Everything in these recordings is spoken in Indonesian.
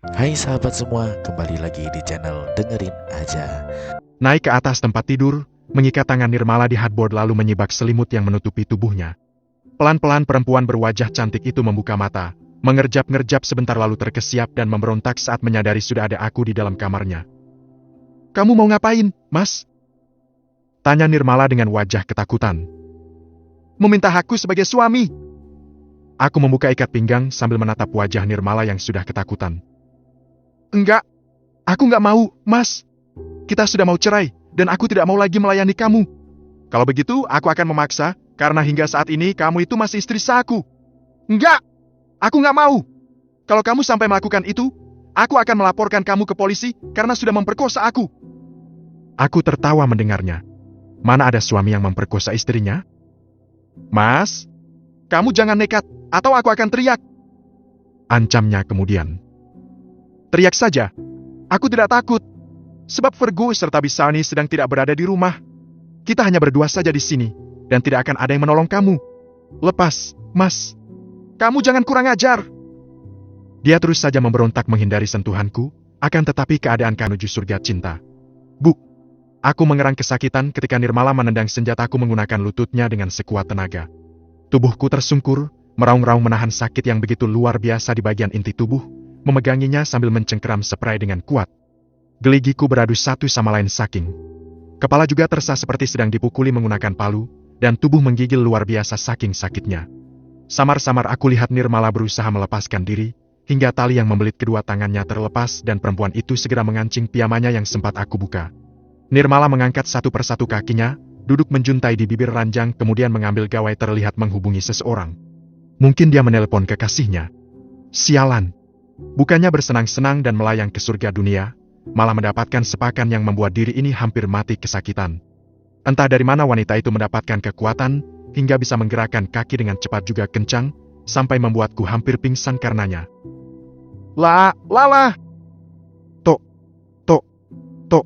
Hai sahabat semua, kembali lagi di channel Dengerin Aja. Naik ke atas tempat tidur, mengikat tangan Nirmala di headboard lalu menyibak selimut yang menutupi tubuhnya. Pelan-pelan perempuan berwajah cantik itu membuka mata, mengerjap-ngerjap sebentar lalu terkesiap dan memberontak saat menyadari sudah ada aku di dalam kamarnya. "Kamu mau ngapain, Mas?" tanya Nirmala dengan wajah ketakutan. "Meminta hakku sebagai suami." Aku membuka ikat pinggang sambil menatap wajah Nirmala yang sudah ketakutan. "Enggak, aku nggak mau, Mas. Kita sudah mau cerai, dan aku tidak mau lagi melayani kamu. Kalau begitu, aku akan memaksa, karena hingga saat ini kamu itu masih istri sahku." "Enggak, aku nggak mau. Kalau kamu sampai melakukan itu, aku akan melaporkan kamu ke polisi karena sudah memperkosa aku." Aku tertawa mendengarnya. Mana ada suami yang memperkosa istrinya? "Mas, kamu jangan nekat, atau aku akan teriak," ancamnya kemudian. "Teriak saja. Aku tidak takut. Sebab Virgo serta Bisani sedang tidak berada di rumah. Kita hanya berdua saja di sini, dan tidak akan ada yang menolong kamu. Lepas, Mas. Kamu jangan kurang ajar." Dia terus saja memberontak menghindari sentuhanku, akan tetapi keadaan menuju surga cinta. "Bu!" Aku mengerang kesakitan ketika Nirmala menendang senjataku menggunakan lututnya dengan sekuat tenaga. Tubuhku tersungkur, meraung-raung menahan sakit yang begitu luar biasa di bagian inti tubuh, memeganginya sambil mencengkeram spray dengan kuat. Geligiku beradu satu sama lain saking. Kepala juga terasa seperti sedang dipukuli menggunakan palu, dan tubuh menggigil luar biasa saking sakitnya. Samar-samar aku lihat Nirmala berusaha melepaskan diri, hingga tali yang membelit kedua tangannya terlepas dan perempuan itu segera mengancing piyamanya yang sempat aku buka. Nirmala mengangkat satu persatu kakinya, duduk menjuntai di bibir ranjang kemudian mengambil gawai terlihat menghubungi seseorang. Mungkin dia menelepon kekasihnya. Sialan. Bukannya bersenang-senang dan melayang ke surga dunia, malah mendapatkan sepakan yang membuat diri ini hampir mati kesakitan. Entah dari mana wanita itu mendapatkan kekuatan, hingga bisa menggerakkan kaki dengan cepat juga kencang, sampai membuatku hampir pingsan karenanya. Lala! Tok, tok, tok.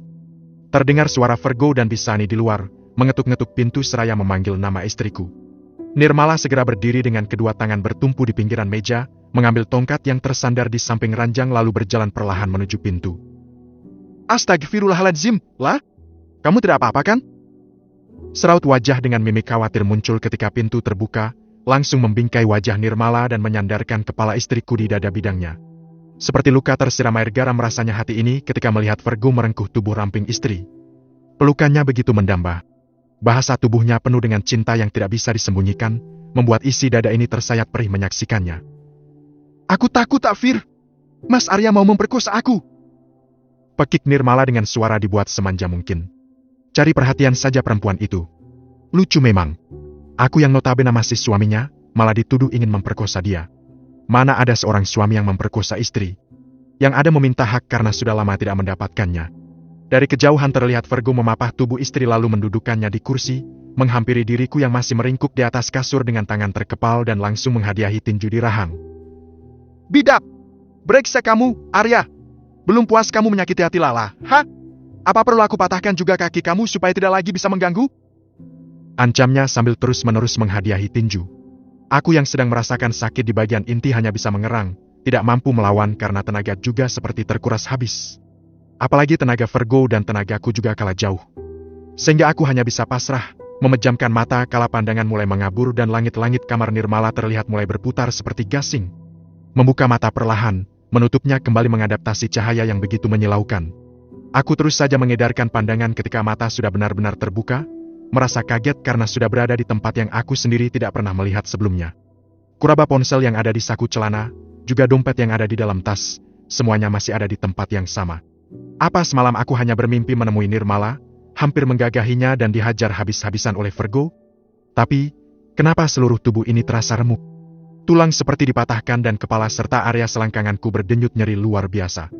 Terdengar suara Virgo dan Bisani di luar, mengetuk-ngetuk pintu seraya memanggil nama istriku. Nirmala segera berdiri dengan kedua tangan bertumpu di pinggiran meja, mengambil tongkat yang tersandar di samping ranjang lalu berjalan perlahan menuju pintu. "Astagfirullahaladzim, lah? Kamu tidak apa-apa kan?" Seraut wajah dengan mimik khawatir muncul ketika pintu terbuka, langsung membingkai wajah Nirmala dan menyandarkan kepala istriku di dada bidangnya. Seperti luka tersiram air garam rasanya hati ini ketika melihat Virgo merengkuh tubuh ramping istri. Pelukannya begitu mendamba. Bahasa tubuhnya penuh dengan cinta yang tidak bisa disembunyikan, membuat isi dada ini tersayat perih menyaksikannya. "Aku takut, Fir. Mas Arya mau memperkosa aku," pekik Nirmala dengan suara dibuat semanja mungkin. Cari perhatian saja perempuan itu. Lucu memang. Aku yang notabene masih suaminya, malah dituduh ingin memperkosa dia. Mana ada seorang suami yang memperkosa istri? Yang ada meminta hak karena sudah lama tidak mendapatkannya. Dari kejauhan terlihat Virgo memapah tubuh istri lalu mendudukkannya di kursi, menghampiri diriku yang masih meringkuk di atas kasur dengan tangan terkepal dan langsung menghadiahi tinju di rahang. "Bidap! Brengsek kamu, Arya! Belum puas kamu menyakiti hati Lala, hah? Apa perlu aku patahkan juga kaki kamu supaya tidak lagi bisa mengganggu?" Ancamnya sambil terus-menerus menghadiahi tinju. Aku yang sedang merasakan sakit di bagian inti hanya bisa mengerang, tidak mampu melawan karena tenaga juga seperti terkuras habis. Apalagi tenaga Virgo dan tenagaku juga kalah jauh. Sehingga aku hanya bisa pasrah, memejamkan mata kala pandangan mulai mengabur dan langit-langit kamar Nirmala terlihat mulai berputar seperti gasing. Membuka mata perlahan, menutupnya kembali mengadaptasi cahaya yang begitu menyilaukan. Aku terus saja mengedarkan pandangan ketika mata sudah benar-benar terbuka, merasa kaget karena sudah berada di tempat yang aku sendiri tidak pernah melihat sebelumnya. Kuraba ponsel yang ada di saku celana, juga dompet yang ada di dalam tas, semuanya masih ada di tempat yang sama. Apa semalam aku hanya bermimpi menemui Nirmala, hampir menggagahinya dan dihajar habis-habisan oleh Virgo? Tapi, kenapa seluruh tubuh ini terasa remuk? Tulang seperti dipatahkan dan kepala serta area selangkanganku berdenyut nyeri luar biasa.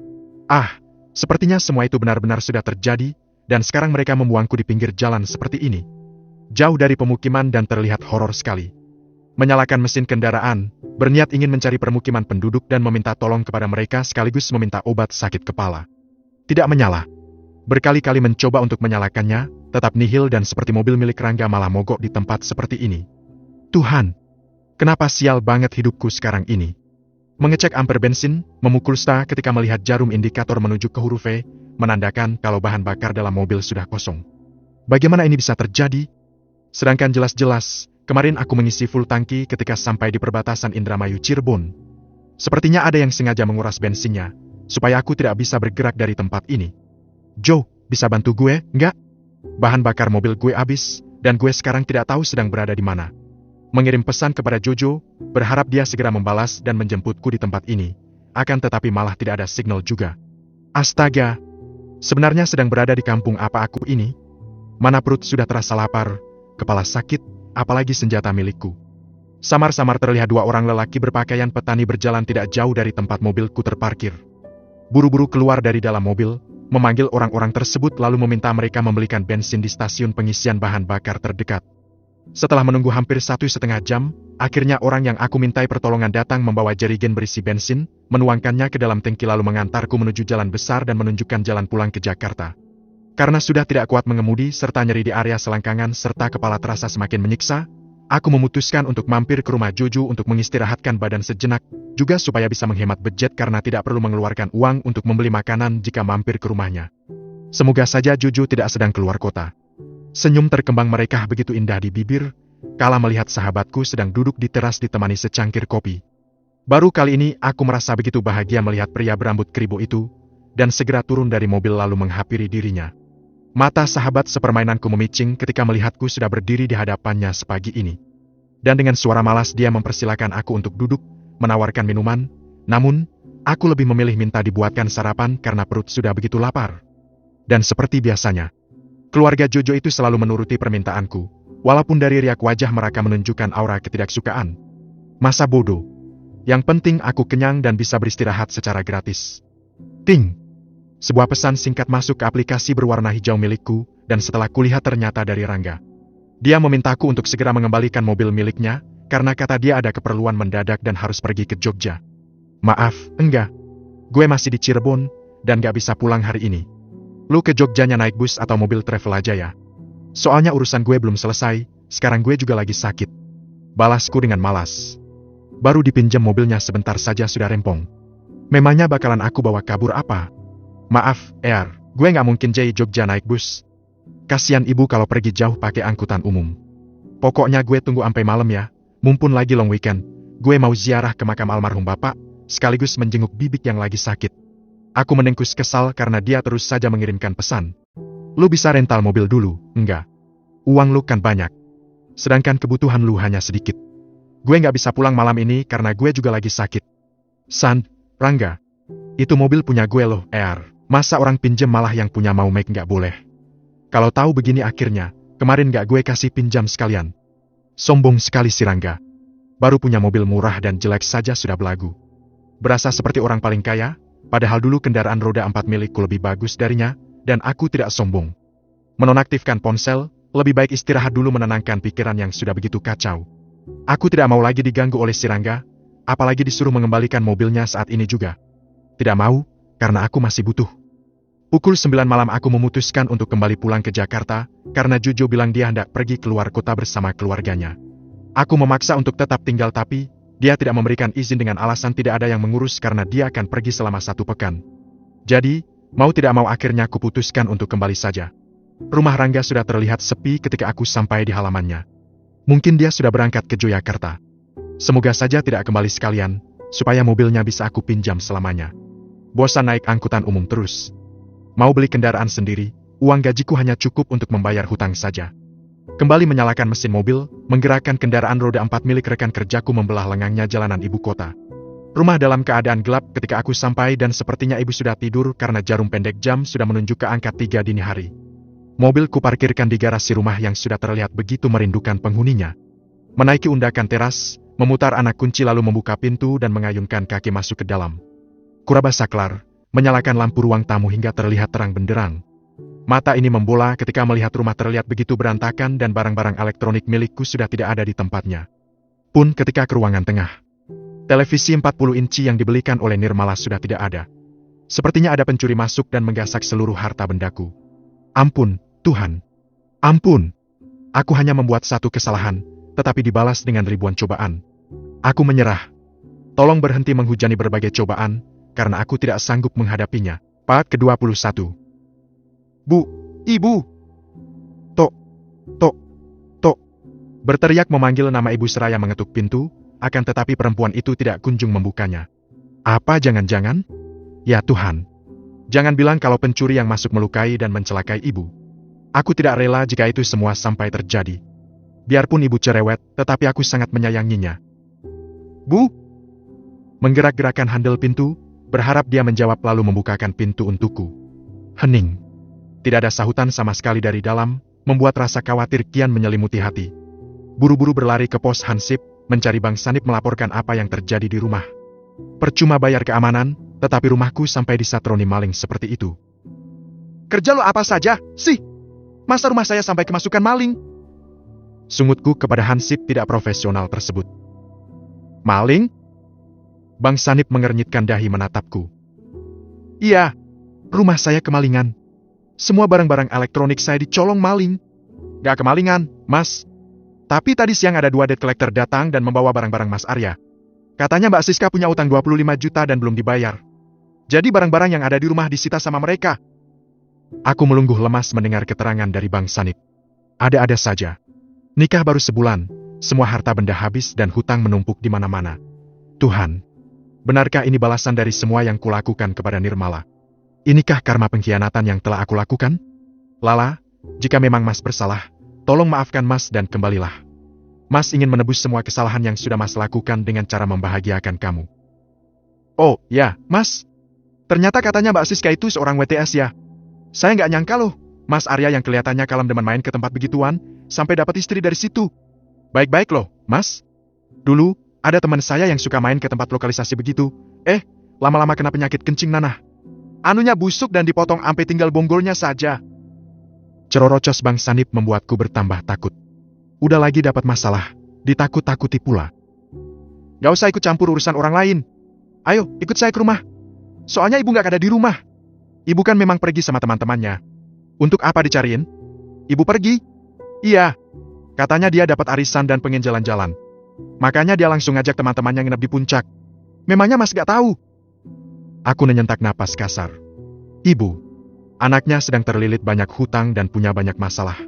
Sepertinya semua itu benar-benar sudah terjadi, dan sekarang mereka membuangku di pinggir jalan seperti ini. Jauh dari pemukiman dan terlihat horor sekali. Menyalakan mesin kendaraan, berniat ingin mencari permukiman penduduk dan meminta tolong kepada mereka sekaligus meminta obat sakit kepala. Tidak menyala. Berkali-kali mencoba untuk menyalakannya, tetap nihil dan seperti mobil milik Rangga malah mogok di tempat seperti ini. Tuhan, kenapa sial banget hidupku sekarang ini? Mengecek amper bensin, memukul start ketika melihat jarum indikator menunjuk ke huruf V, menandakan kalau bahan bakar dalam mobil sudah kosong. Bagaimana ini bisa terjadi? Sedangkan jelas-jelas, kemarin aku mengisi full tangki ketika sampai di perbatasan Indramayu Cirebon. Sepertinya ada yang sengaja menguras bensinnya, supaya aku tidak bisa bergerak dari tempat ini. Joe, bisa bantu gue, nggak? Bahan bakar mobil gue habis, dan gue sekarang tidak tahu sedang berada di mana. Mengirim pesan kepada Jojo, berharap dia segera membalas dan menjemputku di tempat ini. Akan tetapi malah tidak ada signal juga. Astaga! Sebenarnya sedang berada di kampung apa aku ini? Mana perut sudah terasa lapar, kepala sakit, apalagi senjata milikku. Samar-samar terlihat dua orang lelaki berpakaian petani berjalan tidak jauh dari tempat mobilku terparkir. Buru-buru keluar dari dalam mobil, memanggil orang-orang tersebut lalu meminta mereka membelikan bensin di stasiun pengisian bahan bakar terdekat. Setelah menunggu hampir 1,5 jam, akhirnya orang yang aku mintai pertolongan datang membawa jerigen berisi bensin, menuangkannya ke dalam tangki lalu mengantarku menuju jalan besar dan menunjukkan jalan pulang ke Jakarta. Karena sudah tidak kuat mengemudi serta nyeri di area selangkangan serta kepala terasa semakin menyiksa, aku memutuskan untuk mampir ke rumah Jojo untuk mengistirahatkan badan sejenak, juga supaya bisa menghemat budget karena tidak perlu mengeluarkan uang untuk membeli makanan jika mampir ke rumahnya. Semoga saja Jojo tidak sedang keluar kota. Senyum terkembang mereka begitu indah di bibir, kala melihat sahabatku sedang duduk di teras ditemani secangkir kopi. Baru kali ini aku merasa begitu bahagia melihat pria berambut keribu itu, dan segera turun dari mobil lalu menghampiri dirinya. Mata sahabat sepermainanku memicing ketika melihatku sudah berdiri di hadapannya sepagi ini. Dan dengan suara malas dia mempersilakan aku untuk duduk, menawarkan minuman, namun, aku lebih memilih minta dibuatkan sarapan karena perut sudah begitu lapar. Dan seperti biasanya, keluarga Jojo itu selalu menuruti permintaanku, walaupun dari riak wajah mereka menunjukkan aura ketidaksukaan. Masa bodoh. Yang penting aku kenyang dan bisa beristirahat secara gratis. Ting! Sebuah pesan singkat masuk ke aplikasi berwarna hijau milikku, dan setelah kulihat ternyata dari Rangga. Dia memintaku untuk segera mengembalikan mobil miliknya, karena kata dia ada keperluan mendadak dan harus pergi ke Jogja. Maaf, enggak. Gue masih di Cirebon, dan gak bisa pulang hari ini. Lu ke Jogjanya naik bus atau mobil travel aja ya. Soalnya urusan gue belum selesai, sekarang gue juga lagi sakit. Balasku dengan malas. Baru dipinjam mobilnya sebentar saja sudah rempong. Memangnya bakalan aku bawa kabur apa? Maaf, Eyar, gue gak mungkin Jogja naik bus. Kasian ibu kalau pergi jauh pakai angkutan umum. Pokoknya gue tunggu sampai malam ya, mumpun lagi long weekend. Gue mau ziarah ke makam almarhum bapak, sekaligus menjenguk bibik yang lagi sakit. Aku menengkus kesal karena dia terus saja mengirimkan pesan. Lu bisa rental mobil dulu, enggak? Uang lu kan banyak. Sedangkan kebutuhan lu hanya sedikit. Gue gak bisa pulang malam ini karena gue juga lagi sakit. Sand, Rangga. Itu mobil punya gue loh, Eyar. Masa orang pinjem malah yang punya mau make gak boleh? Kalau tahu begini akhirnya, kemarin gak gue kasih pinjam sekalian. Sombong sekali si Rangga. Baru punya mobil murah dan jelek saja sudah belagu. Berasa seperti orang paling kaya? Padahal dulu kendaraan roda 4 milikku lebih bagus darinya, dan aku tidak sombong. Menonaktifkan ponsel, lebih baik istirahat dulu menenangkan pikiran yang sudah begitu kacau. Aku tidak mau lagi diganggu oleh si Rangga, apalagi disuruh mengembalikan mobilnya saat ini juga. Tidak mau, karena aku masih butuh. Pukul 9 malam aku memutuskan untuk kembali pulang ke Jakarta, karena Jojo bilang dia hendak pergi keluar kota bersama keluarganya. Aku memaksa untuk tetap tinggal tapi, dia tidak memberikan izin dengan alasan tidak ada yang mengurus karena dia akan pergi selama 1 pekan. Jadi, mau tidak mau akhirnya aku putuskan untuk kembali saja. Rumah Rangga sudah terlihat sepi ketika aku sampai di halamannya. Mungkin dia sudah berangkat ke Yogyakarta. Semoga saja tidak kembali sekalian, supaya mobilnya bisa aku pinjam selamanya. Bosan naik angkutan umum terus. Mau beli kendaraan sendiri, uang gajiku hanya cukup untuk membayar hutang saja. Kembali menyalakan mesin mobil, menggerakkan kendaraan roda 4 milik rekan kerjaku membelah lengangnya jalanan ibu kota. Rumah dalam keadaan gelap ketika aku sampai dan sepertinya ibu sudah tidur karena jarum pendek jam sudah menunjuk ke angka 3 dini hari. Mobil kuparkirkan di garasi rumah yang sudah terlihat begitu merindukan penghuninya. Menaiki undakan teras, memutar anak kunci lalu membuka pintu dan mengayunkan kaki masuk ke dalam. Kuraba saklar, menyalakan lampu ruang tamu hingga terlihat terang benderang. Mata ini membola ketika melihat rumah terlihat begitu berantakan dan barang-barang elektronik milikku sudah tidak ada di tempatnya. Pun ketika ke ruangan tengah. Televisi 40 inci yang dibelikan oleh Nirmala sudah tidak ada. Sepertinya ada pencuri masuk dan menggasak seluruh harta bendaku. Ampun, Tuhan. Ampun. Aku hanya membuat satu kesalahan, tetapi dibalas dengan ribuan cobaan. Aku menyerah. Tolong berhenti menghujani berbagai cobaan, karena aku tidak sanggup menghadapinya. Part ke-21. Bu, Ibu! Tok, Tok, Tok. Berteriak memanggil nama Ibu seraya mengetuk pintu, akan tetapi perempuan itu tidak kunjung membukanya. Apa jangan-jangan? Ya Tuhan. Jangan bilang kalau pencuri yang masuk melukai dan mencelakai Ibu. Aku tidak rela jika itu semua sampai terjadi. Biarpun Ibu cerewet, tetapi aku sangat menyayanginya. Bu! Menggerak-gerakan handle pintu, berharap dia menjawab lalu membukakan pintu untukku. Hening. Tidak ada sahutan sama sekali dari dalam, membuat rasa khawatir kian menyelimuti hati. Buru-buru berlari ke pos Hansip, mencari Bang Sanip melaporkan apa yang terjadi di rumah. Percuma bayar keamanan, tetapi rumahku sampai disatroni maling seperti itu. Kerja lo apa saja, sih? Masa rumah saya sampai kemasukan maling? Sungutku kepada Hansip tidak profesional tersebut. Maling? Bang Sanip mengernyitkan dahi menatapku. Iya, rumah saya kemalingan. Semua barang-barang elektronik saya dicolong maling. Gak kemalingan, Mas. Tapi tadi siang ada 2 debt collector datang dan membawa barang-barang Mas Arya. Katanya Mbak Siska punya utang 25 juta dan belum dibayar. Jadi barang-barang yang ada di rumah disita sama mereka. Aku melungguh lemas mendengar keterangan dari Bang Sanip. Ada-ada saja. Nikah baru sebulan, semua harta benda habis dan hutang menumpuk di mana-mana. Tuhan, benarkah ini balasan dari semua yang kulakukan kepada Nirmala? Inikah karma pengkhianatan yang telah aku lakukan? Lala, jika memang Mas bersalah, tolong maafkan Mas dan kembalilah. Mas ingin menebus semua kesalahan yang sudah Mas lakukan dengan cara membahagiakan kamu. Oh, ya, Mas. Ternyata katanya Mbak Siska itu seorang WTS ya. Saya nggak nyangka loh, Mas Arya yang kelihatannya kalem demen main ke tempat begituan, sampai dapat istri dari situ. Baik-baik loh, Mas. Dulu, ada teman saya yang suka main ke tempat lokalisasi begitu. Lama-lama kena penyakit kencing nanah. Anunya busuk dan dipotong sampai tinggal bonggolnya saja. Cerorocos Bang Sanip membuatku bertambah takut. Udah lagi dapat masalah, ditakut-takuti pula. Gak usah ikut campur urusan orang lain. Ayo, ikut saya ke rumah. Soalnya ibu gak ada di rumah. Ibu kan memang pergi sama teman-temannya. Untuk apa dicariin? Ibu pergi? Iya. Katanya dia dapat arisan dan pengen jalan-jalan. Makanya dia langsung ngajak teman-temannya nginep di puncak. Memangnya Mas gak tahu? Aku menyentak napas kasar. Ibu, anaknya sedang terlilit banyak hutang dan punya banyak masalah.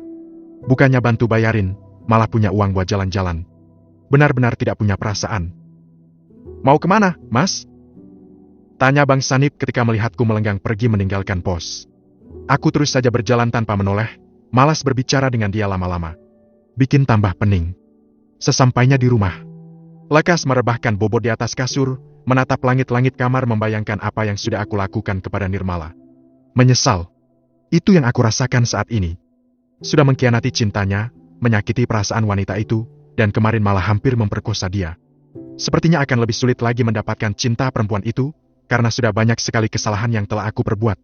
Bukannya bantu bayarin, malah punya uang buat jalan-jalan. Benar-benar tidak punya perasaan. Mau kemana, Mas? Tanya Bang Sanip ketika melihatku melenggang pergi meninggalkan pos. Aku terus saja berjalan tanpa menoleh, malas berbicara dengan dia lama-lama. Bikin tambah pening. Sesampainya di rumah, lekas merebahkan bobot di atas kasur, menatap langit-langit kamar membayangkan apa yang sudah aku lakukan kepada Nirmala. Menyesal. Itu yang aku rasakan saat ini. Sudah mengkhianati cintanya, menyakiti perasaan wanita itu, dan kemarin malah hampir memperkosa dia. Sepertinya akan lebih sulit lagi mendapatkan cinta perempuan itu, karena sudah banyak sekali kesalahan yang telah aku perbuat.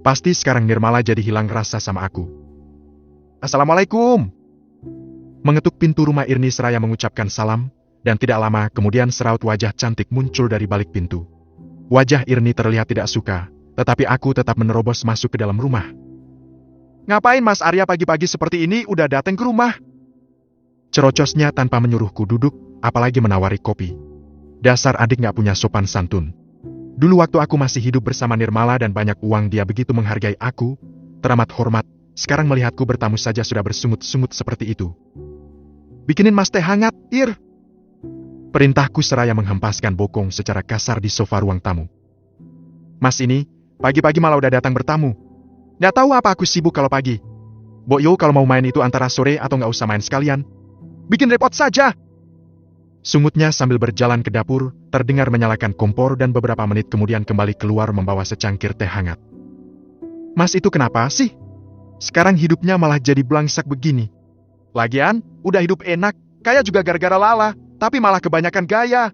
Pasti sekarang Nirmala jadi hilang rasa sama aku. Assalamualaikum. Mengetuk pintu rumah Irni seraya mengucapkan salam, dan tidak lama kemudian seraut wajah cantik muncul dari balik pintu. Wajah Irni terlihat tidak suka, tetapi aku tetap menerobos masuk ke dalam rumah. Ngapain Mas Arya pagi-pagi seperti ini udah datang ke rumah? Cerocosnya tanpa menyuruhku duduk, apalagi menawari kopi. Dasar adik gak punya sopan santun. Dulu waktu aku masih hidup bersama Nirmala dan banyak uang dia begitu menghargai aku, teramat hormat, sekarang melihatku bertamu saja sudah bersungut-sungut seperti itu. Bikinin Mas teh hangat, Ir. Perintahku seraya menghempaskan bokong secara kasar di sofa ruang tamu. Mas ini, pagi-pagi malah udah datang bertamu. Nggak tahu apa aku sibuk kalau pagi. Boyo kalau mau main itu antara sore atau nggak usah main sekalian. Bikin repot saja. Sungutnya sambil berjalan ke dapur, terdengar menyalakan kompor dan beberapa menit kemudian kembali keluar membawa secangkir teh hangat. Mas itu kenapa sih? Sekarang hidupnya malah jadi belangsak begini. Lagian, udah hidup enak, kaya juga gara-gara Lala, tapi malah kebanyakan gaya.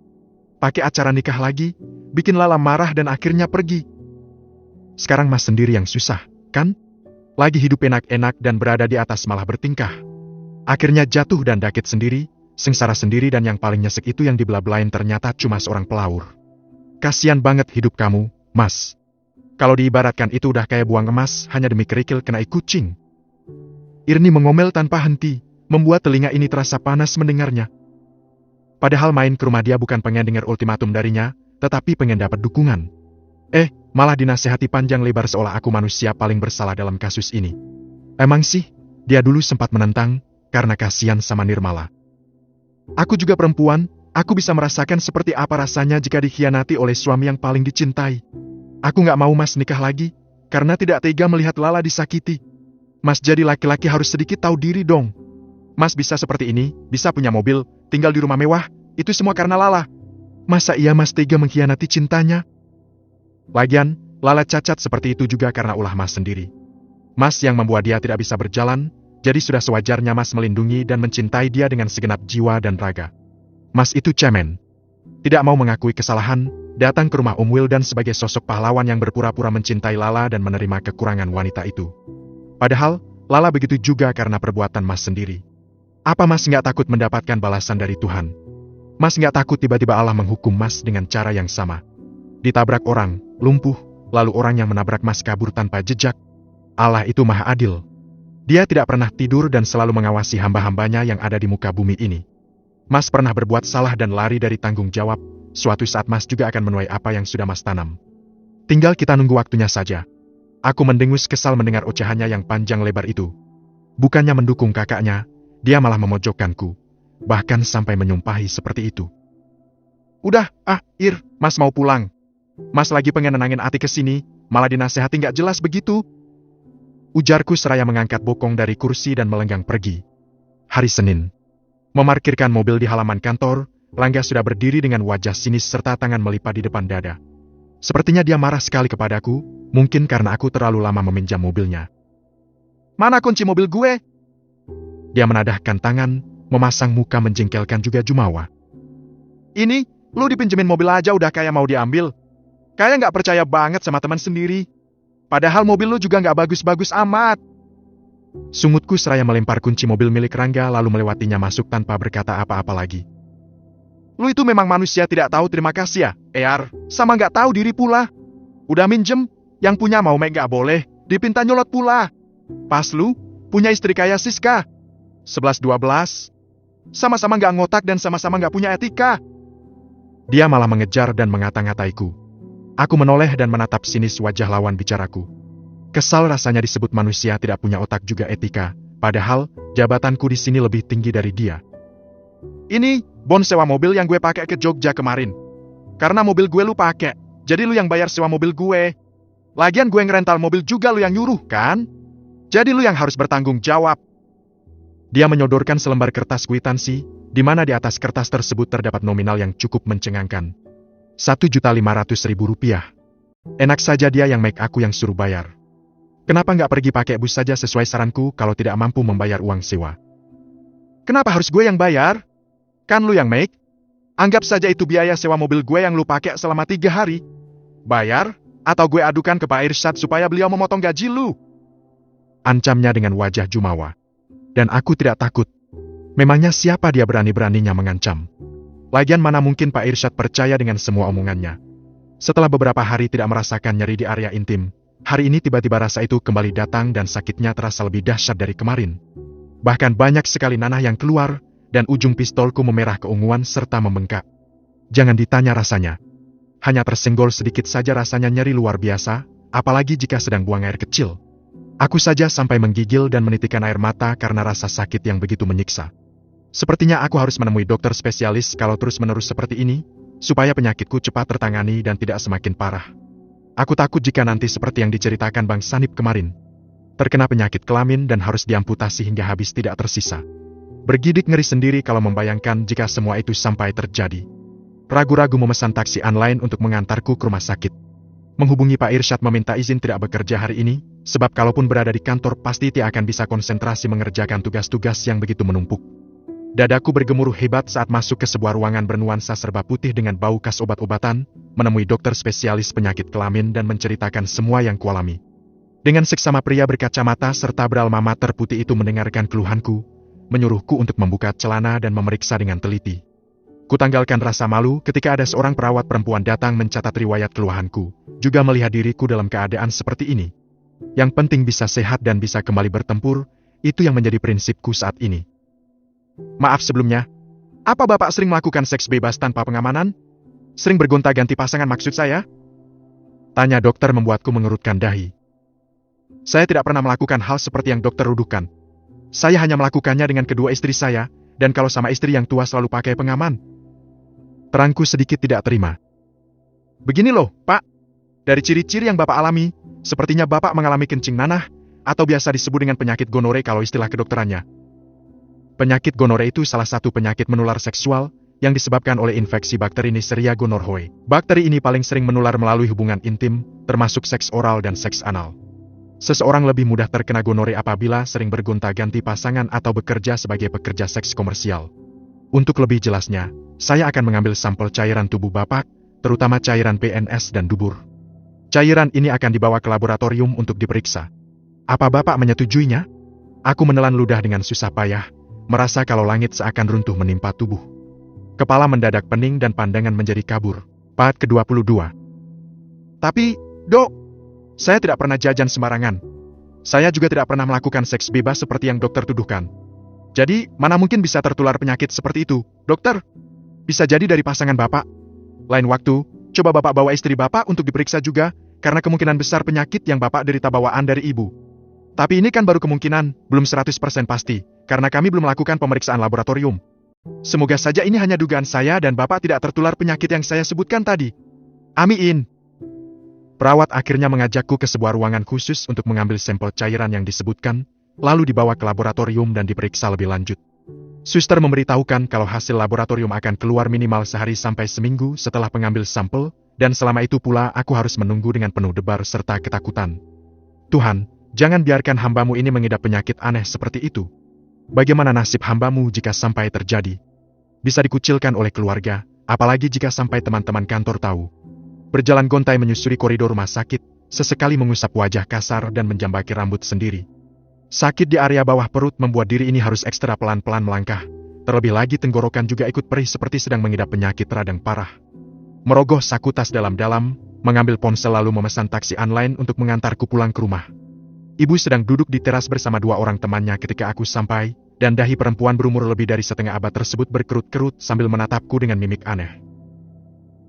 Pakai acara nikah lagi, bikin Lala marah dan akhirnya pergi. Sekarang Mas sendiri yang susah, kan? Lagi hidup enak-enak dan berada di atas malah bertingkah. Akhirnya jatuh dan dakit sendiri, sengsara sendiri dan yang paling nyesek itu yang dibelah-belahin ternyata cuma seorang pelaur. Kasian banget hidup kamu, Mas. Kalau diibaratkan itu udah kayak buang emas hanya demi kerikil kena kucing. Irni mengomel tanpa henti, membuat telinga ini terasa panas mendengarnya. Padahal main ke rumah dia bukan pengen dengar ultimatum darinya, tetapi pengen dapat dukungan. Malah dinasehati panjang lebar seolah aku manusia paling bersalah dalam kasus ini. Emang sih, dia dulu sempat menentang, karena kasihan sama Nirmala. Aku juga perempuan, aku bisa merasakan seperti apa rasanya jika dikhianati oleh suami yang paling dicintai. Aku gak mau Mas nikah lagi, karena tidak tega melihat Lala disakiti. Mas jadi laki-laki harus sedikit tahu diri dong. Mas bisa seperti ini, bisa punya mobil, tinggal di rumah mewah, itu semua karena Lala. Masa iya Mas tega mengkhianati cintanya? Lagian, Lala cacat seperti itu juga karena ulah Mas sendiri. Mas yang membuat dia tidak bisa berjalan, jadi sudah sewajarnya Mas melindungi dan mencintai dia dengan segenap jiwa dan raga. Mas itu cemen. Tidak mau mengakui kesalahan, datang ke rumah Wildan sebagai sosok pahlawan yang berpura-pura mencintai Lala dan menerima kekurangan wanita itu. Padahal, Lala begitu juga karena perbuatan Mas sendiri. Apa Mas nggak takut mendapatkan balasan dari Tuhan? Mas nggak takut tiba-tiba Allah menghukum Mas dengan cara yang sama? Ditabrak orang, lumpuh, lalu orang yang menabrak Mas kabur tanpa jejak. Allah itu maha adil. Dia tidak pernah tidur dan selalu mengawasi hamba-hambanya yang ada di muka bumi ini. Mas pernah berbuat salah dan lari dari tanggung jawab, suatu saat Mas juga akan menuai apa yang sudah Mas tanam. Tinggal kita nunggu waktunya saja. Aku mendengus kesal mendengar ocehannya yang panjang lebar itu. Bukannya mendukung kakaknya, dia malah memojokkanku, bahkan sampai menyumpahi seperti itu. Udah, Mas mau pulang. Mas lagi pengen nenangin hati kesini, malah dinasehati gak jelas begitu. Ujarku seraya mengangkat bokong dari kursi dan melenggang pergi. Hari Senin. Memarkirkan mobil di halaman kantor, Langga sudah berdiri dengan wajah sinis serta tangan melipat di depan dada. Sepertinya dia marah sekali kepadaku, mungkin karena aku terlalu lama meminjam mobilnya. Mana kunci mobil gue? Dia menadahkan tangan, memasang muka menjengkelkan juga jumawa. Ini, lu dipinjemin mobil aja udah kayak mau diambil. Kayak gak percaya banget sama teman sendiri. Padahal mobil lu juga gak bagus-bagus amat. Sungutku seraya melempar kunci mobil milik Rangga lalu melewatinya masuk tanpa berkata apa-apa lagi. Lu itu memang manusia tidak tahu terima kasih ya, Eyar, sama gak tahu diri pula. Udah minjem, yang punya mau make gak boleh, dipinta nyolot pula. Pas lu, punya istri kayak Siska. 11-12. Sama-sama gak ngotak dan sama-sama gak punya etika. Dia malah mengejar dan mengata-ngataiku. Aku menoleh dan menatap sinis wajah lawan bicaraku. Kesal rasanya disebut manusia tidak punya otak juga etika, padahal jabatanku di sini lebih tinggi dari dia. Ini, bon sewa mobil yang gue pakai ke Jogja kemarin. Karena mobil gue lu pakai, jadi lu yang bayar sewa mobil gue. Lagian gue ngerental mobil juga lu yang nyuruh, kan? Jadi lu yang harus bertanggung jawab. Dia menyodorkan selembar kertas kwitansi, di mana di atas kertas tersebut terdapat nominal yang cukup mencengangkan. Rp1.500.000. Enak saja dia yang make aku yang suruh bayar. Kenapa nggak pergi pakai bus saja sesuai saranku kalau tidak mampu membayar uang sewa? Kenapa harus gue yang bayar? Kan lu yang make? Anggap saja itu biaya sewa mobil gue yang lu pakai selama 3 hari. Bayar, atau gue adukan ke Pak Irsyad supaya beliau memotong gaji lu. Ancamnya dengan wajah jumawa. Dan aku tidak takut. Memangnya siapa dia berani-beraninya mengancam? Lagian mana mungkin Pak Irsyad percaya dengan semua omongannya. Setelah beberapa hari tidak merasakan nyeri di area intim, hari ini tiba-tiba rasa itu kembali datang dan sakitnya terasa lebih dahsyat dari kemarin. Bahkan banyak sekali nanah yang keluar, dan ujung pistolku memerah keunguan serta membengkak. Jangan ditanya rasanya. Hanya tersenggol sedikit saja rasanya nyeri luar biasa, apalagi jika sedang buang air kecil. Aku saja sampai menggigil dan menitikkan air mata karena rasa sakit yang begitu menyiksa. Sepertinya aku harus menemui dokter spesialis kalau terus-menerus seperti ini, supaya penyakitku cepat tertangani dan tidak semakin parah. Aku takut jika nanti seperti yang diceritakan Bang Sanip kemarin. Terkena penyakit kelamin dan harus diamputasi hingga habis tidak tersisa. Bergidik ngeri sendiri kalau membayangkan jika semua itu sampai terjadi. Ragu-ragu memesan taksi online untuk mengantarku ke rumah sakit. Menghubungi Pak Irsyad meminta izin tidak bekerja hari ini, sebab kalaupun berada di kantor pasti tidak akan bisa konsentrasi mengerjakan tugas-tugas yang begitu menumpuk. Dadaku bergemuruh hebat saat masuk ke sebuah ruangan bernuansa serba putih dengan bau khas obat-obatan, menemui dokter spesialis penyakit kelamin dan menceritakan semua yang kualami. Dengan seksama pria berkacamata serta beralma mater putih itu mendengarkan keluhanku, menyuruhku untuk membuka celana dan memeriksa dengan teliti. Kutanggalkan rasa malu ketika ada seorang perawat perempuan datang mencatat riwayat keluhanku, juga melihat diriku dalam keadaan seperti ini. Yang penting bisa sehat dan bisa kembali bertempur, itu yang menjadi prinsipku saat ini. Maaf sebelumnya. Apa Bapak sering melakukan seks bebas tanpa pengamanan? Sering bergonta-ganti pasangan maksud saya? Tanya dokter membuatku mengerutkan dahi. Saya tidak pernah melakukan hal seperti yang dokter tuduhkan. Saya hanya melakukannya dengan kedua istri saya, dan kalau sama istri yang tua selalu pakai pengaman. Terangku sedikit tidak terima. Begini loh, Pak. Dari ciri-ciri yang Bapak alami, sepertinya Bapak mengalami kencing nanah, atau biasa disebut dengan penyakit gonore kalau istilah kedokterannya. Penyakit gonore itu salah satu penyakit menular seksual yang disebabkan oleh infeksi bakteri Neisseria gonorrhoeae. Bakteri ini paling sering menular melalui hubungan intim, termasuk seks oral dan seks anal. Seseorang lebih mudah terkena gonore apabila sering bergonta-ganti pasangan atau bekerja sebagai pekerja seks komersial. Untuk lebih jelasnya, saya akan mengambil sampel cairan tubuh Bapak, terutama cairan PNS dan dubur. Cairan ini akan dibawa ke laboratorium untuk diperiksa. Apa Bapak menyetujuinya? Aku menelan ludah dengan susah payah, merasa kalau langit seakan runtuh menimpa tubuh. Kepala mendadak pening dan pandangan menjadi kabur. Part ke-22. Tapi, Dok, saya tidak pernah jajan sembarangan. Saya juga tidak pernah melakukan seks bebas seperti yang dokter tuduhkan. Jadi, mana mungkin bisa tertular penyakit seperti itu, dokter? Bisa jadi dari pasangan Bapak. Lain waktu, coba Bapak bawa istri Bapak untuk diperiksa juga, karena kemungkinan besar penyakit yang Bapak derita bawaan dari ibu. Tapi ini kan baru kemungkinan, belum 100% pasti, karena kami belum melakukan pemeriksaan laboratorium. Semoga saja ini hanya dugaan saya dan Bapak tidak tertular penyakit yang saya sebutkan tadi. Amin. Perawat akhirnya mengajakku ke sebuah ruangan khusus untuk mengambil sampel cairan yang disebutkan, lalu dibawa ke laboratorium dan diperiksa lebih lanjut. Suster memberitahukan kalau hasil laboratorium akan keluar minimal sehari sampai seminggu setelah pengambil sampel, dan selama itu pula aku harus menunggu dengan penuh debar serta ketakutan. Tuhan, jangan biarkan hambamu ini mengidap penyakit aneh seperti itu. Bagaimana nasib hambamu jika sampai terjadi? Bisa dikucilkan oleh keluarga, apalagi jika sampai teman-teman kantor tahu. Berjalan gontai menyusuri koridor rumah sakit, sesekali mengusap wajah kasar dan menjambaki rambut sendiri. Sakit di area bawah perut membuat diri ini harus ekstra pelan-pelan melangkah. Terlebih lagi tenggorokan juga ikut perih seperti sedang mengidap penyakit radang parah. Merogoh saku tas dalam-dalam, mengambil ponsel lalu memesan taksi online untuk mengantarku pulang ke rumah. Ibu sedang duduk di teras bersama dua orang temannya ketika aku sampai, dan dahi perempuan berumur lebih dari setengah abad tersebut berkerut-kerut sambil menatapku dengan mimik aneh.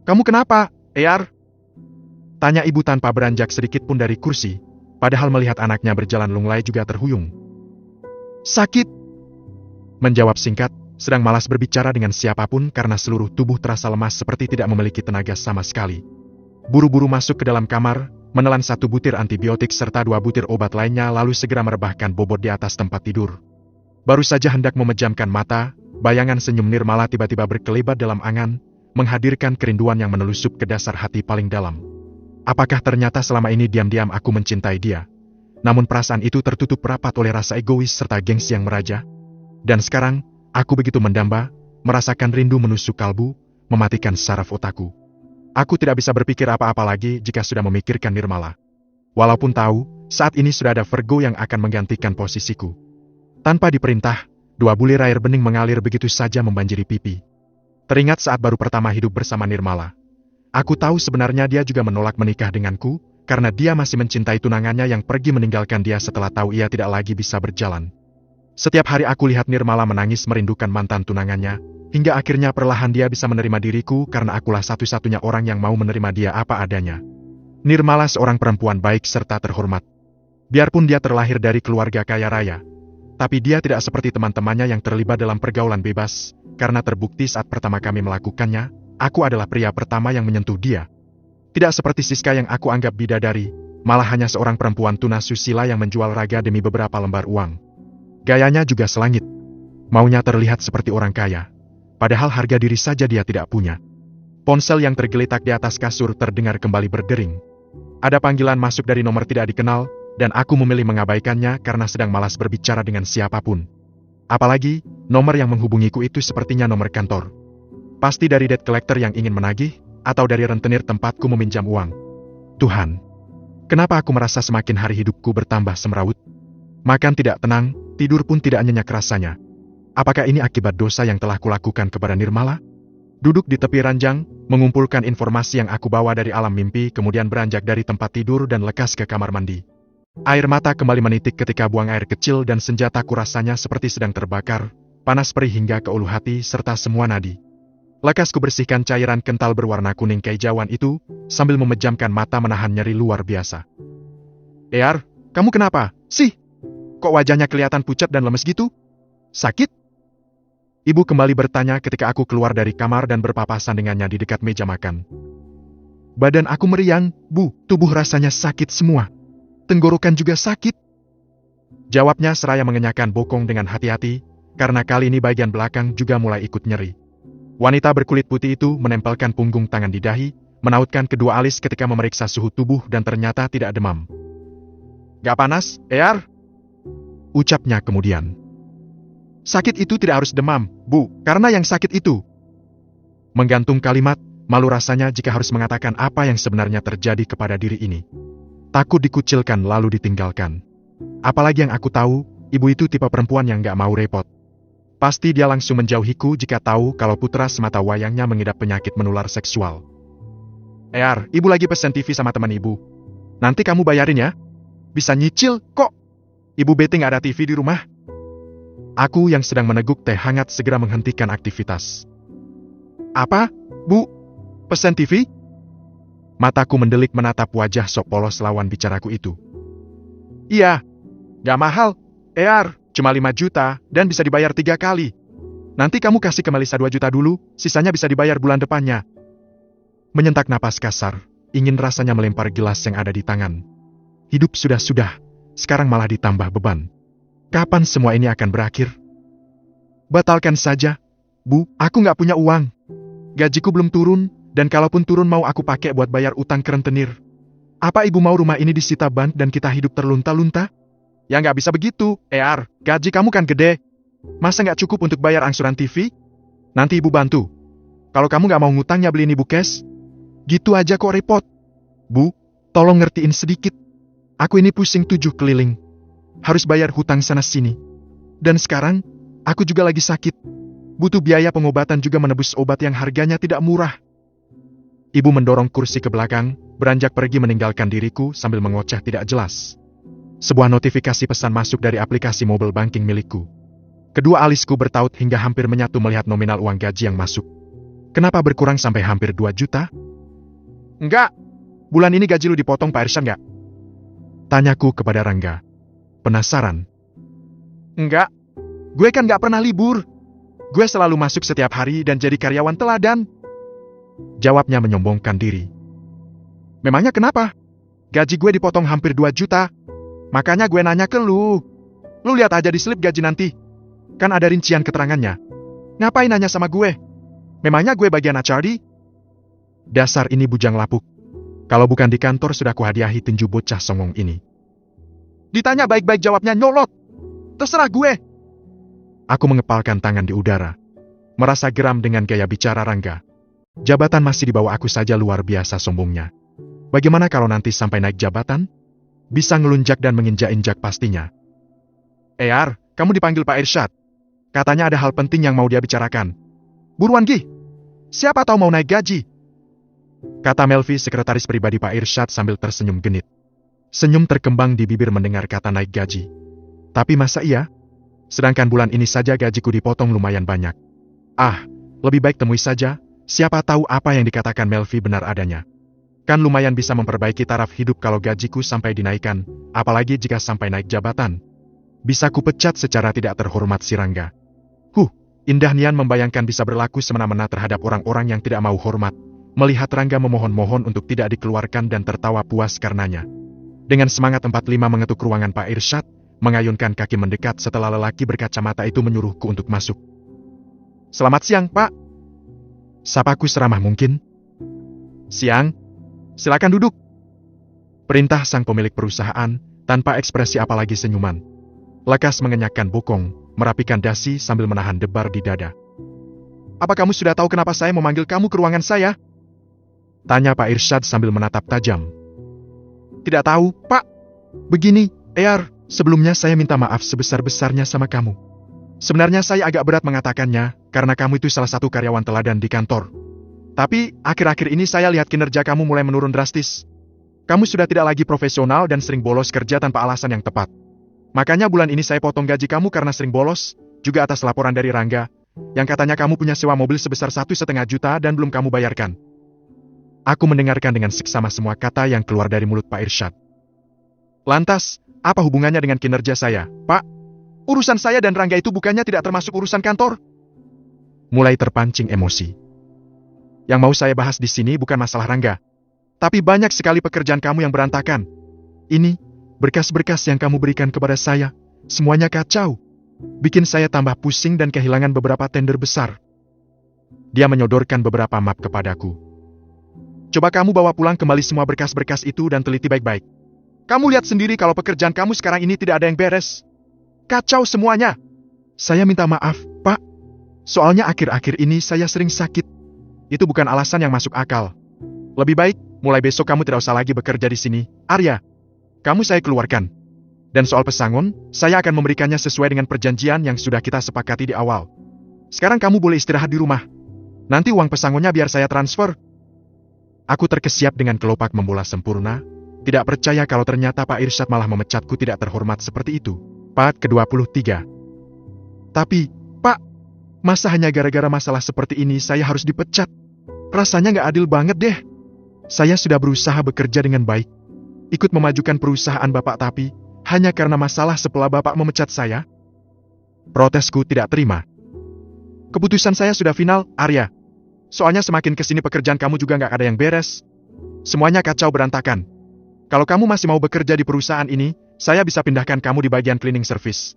Kamu kenapa, Eyar? Tanya ibu tanpa beranjak sedikit pun dari kursi, padahal melihat anaknya berjalan lunglai juga terhuyung. Sakit. Menjawab singkat, sedang malas berbicara dengan siapapun karena seluruh tubuh terasa lemas seperti tidak memiliki tenaga sama sekali. Buru-buru masuk ke dalam kamar, menelan 1 butir antibiotik serta 2 butir obat lainnya lalu segera merebahkan bobot di atas tempat tidur. Baru saja hendak memejamkan mata, bayangan senyum Nirmala tiba-tiba berkelebat dalam angan, menghadirkan kerinduan yang menelusup ke dasar hati paling dalam. Apakah ternyata selama ini diam-diam aku mencintai dia? Namun perasaan itu tertutup rapat oleh rasa egois serta gengsi yang meraja. Dan sekarang, aku begitu mendamba, merasakan rindu menusuk kalbu, mematikan saraf otakku. Aku tidak bisa berpikir apa-apa lagi jika sudah memikirkan Nirmala. Walaupun tahu, saat ini sudah ada Virgo yang akan menggantikan posisiku. Tanpa diperintah, 2 bulir air bening mengalir begitu saja membanjiri pipi. Teringat saat baru pertama hidup bersama Nirmala. Aku tahu sebenarnya dia juga menolak menikah denganku, karena dia masih mencintai tunangannya yang pergi meninggalkan dia setelah tahu ia tidak lagi bisa berjalan. Setiap hari aku lihat Nirmala menangis merindukan mantan tunangannya, hingga akhirnya perlahan dia bisa menerima diriku karena akulah satu-satunya orang yang mau menerima dia apa adanya. Nirmala seorang perempuan baik serta terhormat. Biarpun dia terlahir dari keluarga kaya raya, tapi dia tidak seperti teman-temannya yang terlibat dalam pergaulan bebas, karena terbukti saat pertama kami melakukannya, aku adalah pria pertama yang menyentuh dia. Tidak seperti Siska yang aku anggap bidadari, malah hanya seorang perempuan tunasusila yang menjual raga demi beberapa lembar uang. Gayanya juga selangit. Maunya terlihat seperti orang kaya. Padahal harga diri saja dia tidak punya. Ponsel yang tergeletak di atas kasur terdengar kembali berdering. Ada panggilan masuk dari nomor tidak dikenal, dan aku memilih mengabaikannya karena sedang malas berbicara dengan siapapun. Apalagi, nomor yang menghubungiku itu sepertinya nomor kantor. Pasti dari debt collector yang ingin menagih, atau dari rentenir tempatku meminjam uang. Tuhan, kenapa aku merasa semakin hari hidupku bertambah semrawut? Makan tidak tenang, tidur pun tidak nyenyak rasanya. Apakah ini akibat dosa yang telah kulakukan kepada Nirmala? Duduk di tepi ranjang, mengumpulkan informasi yang aku bawa dari alam mimpi, kemudian beranjak dari tempat tidur dan lekas ke kamar mandi. Air mata kembali menitik ketika buang air kecil dan senjataku rasanya seperti sedang terbakar, panas perih hingga ke ulu hati serta semua nadi. Lekas kubersihkan cairan kental berwarna kuning kehijauan itu, sambil memejamkan mata menahan nyeri luar biasa. Eyar, kamu kenapa, sih? Kok wajahnya kelihatan pucat dan lemes gitu? Sakit? Ibu kembali bertanya ketika aku keluar dari kamar dan berpapasan dengannya di dekat meja makan. Badan aku meriang, Bu, tubuh rasanya sakit semua. Tenggorokan juga sakit. Jawabnya seraya mengenyahkan bokong dengan hati-hati, karena kali ini bagian belakang juga mulai ikut nyeri. Wanita berkulit putih itu menempelkan punggung tangan di dahi, menautkan kedua alis ketika memeriksa suhu tubuh dan ternyata tidak demam. Gak panas, Eyar? Ucapnya kemudian. Sakit itu tidak harus demam, Bu, karena yang sakit itu. Menggantung kalimat, malu rasanya jika harus mengatakan apa yang sebenarnya terjadi kepada diri ini. Takut dikucilkan lalu ditinggalkan. Apalagi yang aku tahu, ibu itu tipe perempuan yang gak mau repot. Pasti dia langsung menjauhiku jika tahu kalau putra semata wayangnya mengidap penyakit menular seksual. Eyar, ibu lagi pesen TV sama teman ibu. Nanti kamu bayarin ya. Bisa nyicil, kok. Ibu bete gak ada TV di rumah. Aku yang sedang meneguk teh hangat segera menghentikan aktivitas. Apa, Bu? Pesen TV? Mataku mendelik menatap wajah sok polos lawan bicaraku itu. Iya, gak mahal, Eyar. Cuma 5 juta, dan bisa dibayar 3 kali. Nanti kamu kasih ke Melisa 2 juta dulu, sisanya bisa dibayar bulan depannya. Menyentak napas kasar, ingin rasanya melempar gelas yang ada di tangan. Hidup sudah-sudah, sekarang malah ditambah beban. Kapan semua ini akan berakhir? Batalkan saja, Bu, aku nggak punya uang. Gajiku belum turun, dan kalaupun turun mau aku pakai buat bayar utang ke rentenir. Apa ibu mau rumah ini disita bank dan kita hidup terlunta-lunta? Ya nggak bisa begitu, Eyar. Gaji kamu kan gede. Masa nggak cukup untuk bayar angsuran TV? Nanti ibu bantu. Kalau kamu nggak mau ngutangnya beliin ibu cash. Gitu aja kok repot. Bu, tolong ngertiin sedikit. Aku ini pusing 7 keliling. Harus bayar hutang sana-sini. Dan sekarang, aku juga lagi sakit. Butuh biaya pengobatan juga menebus obat yang harganya tidak murah. Ibu mendorong kursi ke belakang, beranjak pergi meninggalkan diriku sambil mengoceh tidak jelas. Sebuah notifikasi pesan masuk dari aplikasi mobile banking milikku. Kedua alisku bertaut hingga hampir menyatu melihat nominal uang gaji yang masuk. Kenapa berkurang sampai hampir 2 juta? Enggak. Bulan ini gaji lu dipotong Pak Irsyad enggak? Tanyaku kepada Rangga. Penasaran. Enggak. Gue kan enggak pernah libur. Gue selalu masuk setiap hari dan jadi karyawan teladan. Jawabnya menyombongkan diri. Memangnya kenapa? Gaji gue dipotong hampir 2 juta. Makanya gue nanya ke lu. Lu lihat aja di slip gaji nanti. Kan ada rincian keterangannya. Ngapain nanya sama gue? Memangnya gue bagian HRD? Dasar ini bujang lapuk. Kalau bukan di kantor sudah kuhadiahi tinju bocah songong ini. Ditanya baik-baik jawabnya nyolot. Terserah gue. Aku mengepalkan tangan di udara. Merasa geram dengan gaya bicara Rangga. Jabatan masih di bawah aku saja luar biasa sombongnya. Bagaimana kalau nanti sampai naik jabatan? Bisa ngelunjak dan menginjak-injak pastinya. Eyar, kamu dipanggil Pak Irsyad. Katanya ada hal penting yang mau dia bicarakan. Buruan Gi. Siapa tahu mau naik gaji. Kata Melvi, sekretaris pribadi Pak Irsyad sambil tersenyum genit. Senyum terkembang di bibir mendengar kata naik gaji. Tapi masa iya? Sedangkan bulan ini saja gajiku dipotong lumayan banyak. Ah, lebih baik temui saja. Siapa tahu apa yang dikatakan Melvi benar adanya. Kan lumayan bisa memperbaiki taraf hidup kalau gajiku sampai dinaikkan, apalagi jika sampai naik jabatan. Bisa kupecat secara tidak terhormat si Rangga. Indah nian membayangkan bisa berlaku semena-mena terhadap orang-orang yang tidak mau hormat. Melihat Rangga memohon-mohon untuk tidak dikeluarkan dan tertawa puas karenanya. Dengan semangat 45 mengetuk ruangan Pak Irsyad, mengayunkan kaki mendekat setelah lelaki berkacamata itu menyuruhku untuk masuk. Selamat siang, Pak. Sapaku seramah mungkin. Siang. Silakan duduk. Perintah sang pemilik perusahaan, tanpa ekspresi apalagi senyuman. Lekas mengenyakkan bokong, merapikan dasi sambil menahan debar di dada. Apa kamu sudah tahu kenapa saya memanggil kamu ke ruangan saya? Tanya Pak Irsyad sambil menatap tajam. Tidak tahu, Pak. Begini, Eyar, sebelumnya saya minta maaf sebesar-besarnya sama kamu. Sebenarnya saya agak berat mengatakannya, karena kamu itu salah satu karyawan teladan di kantor. Tapi, akhir-akhir ini saya lihat kinerja kamu mulai menurun drastis. Kamu sudah tidak lagi profesional dan sering bolos kerja tanpa alasan yang tepat. Makanya bulan ini saya potong gaji kamu karena sering bolos, juga atas laporan dari Rangga, yang katanya kamu punya sewa mobil sebesar 1,5 juta dan belum kamu bayarkan. Aku mendengarkan dengan seksama semua kata yang keluar dari mulut Pak Irsyad. Lantas, apa hubungannya dengan kinerja saya, Pak? Urusan saya dan Rangga itu bukannya tidak termasuk urusan kantor? Mulai terpancing emosi. Yang mau saya bahas di sini bukan masalah Rangga, tapi banyak sekali pekerjaan kamu yang berantakan. Ini, berkas-berkas yang kamu berikan kepada saya, semuanya kacau. Bikin saya tambah pusing dan kehilangan beberapa tender besar. Dia menyodorkan beberapa map kepadaku. Coba kamu bawa pulang kembali semua berkas-berkas itu dan teliti baik-baik. Kamu lihat sendiri kalau pekerjaan kamu sekarang ini tidak ada yang beres. Kacau semuanya. Saya minta maaf, Pak. Soalnya akhir-akhir ini saya sering sakit. Itu bukan alasan yang masuk akal. Lebih baik, mulai besok kamu tidak usah lagi bekerja di sini, Arya. Kamu saya keluarkan. Dan soal pesangon, saya akan memberikannya sesuai dengan perjanjian yang sudah kita sepakati di awal. Sekarang kamu boleh istirahat di rumah. Nanti uang pesangonnya biar saya transfer. Aku terkesiap dengan kelopak membola sempurna, tidak percaya kalau ternyata Pak Irsyad malah memecatku tidak terhormat seperti itu. Part ke-23. Tapi, Pak, masa hanya gara-gara masalah seperti ini saya harus dipecat? Rasanya nggak adil banget deh. Saya sudah berusaha bekerja dengan baik, ikut memajukan perusahaan Bapak, tapi hanya karena masalah setelah Bapak memecat saya? Protesku tidak terima. Keputusan saya sudah final, Arya. Soalnya semakin kesini pekerjaan kamu juga nggak ada yang beres. Semuanya kacau berantakan. Kalau kamu masih mau bekerja di perusahaan ini, saya bisa pindahkan kamu di bagian cleaning service.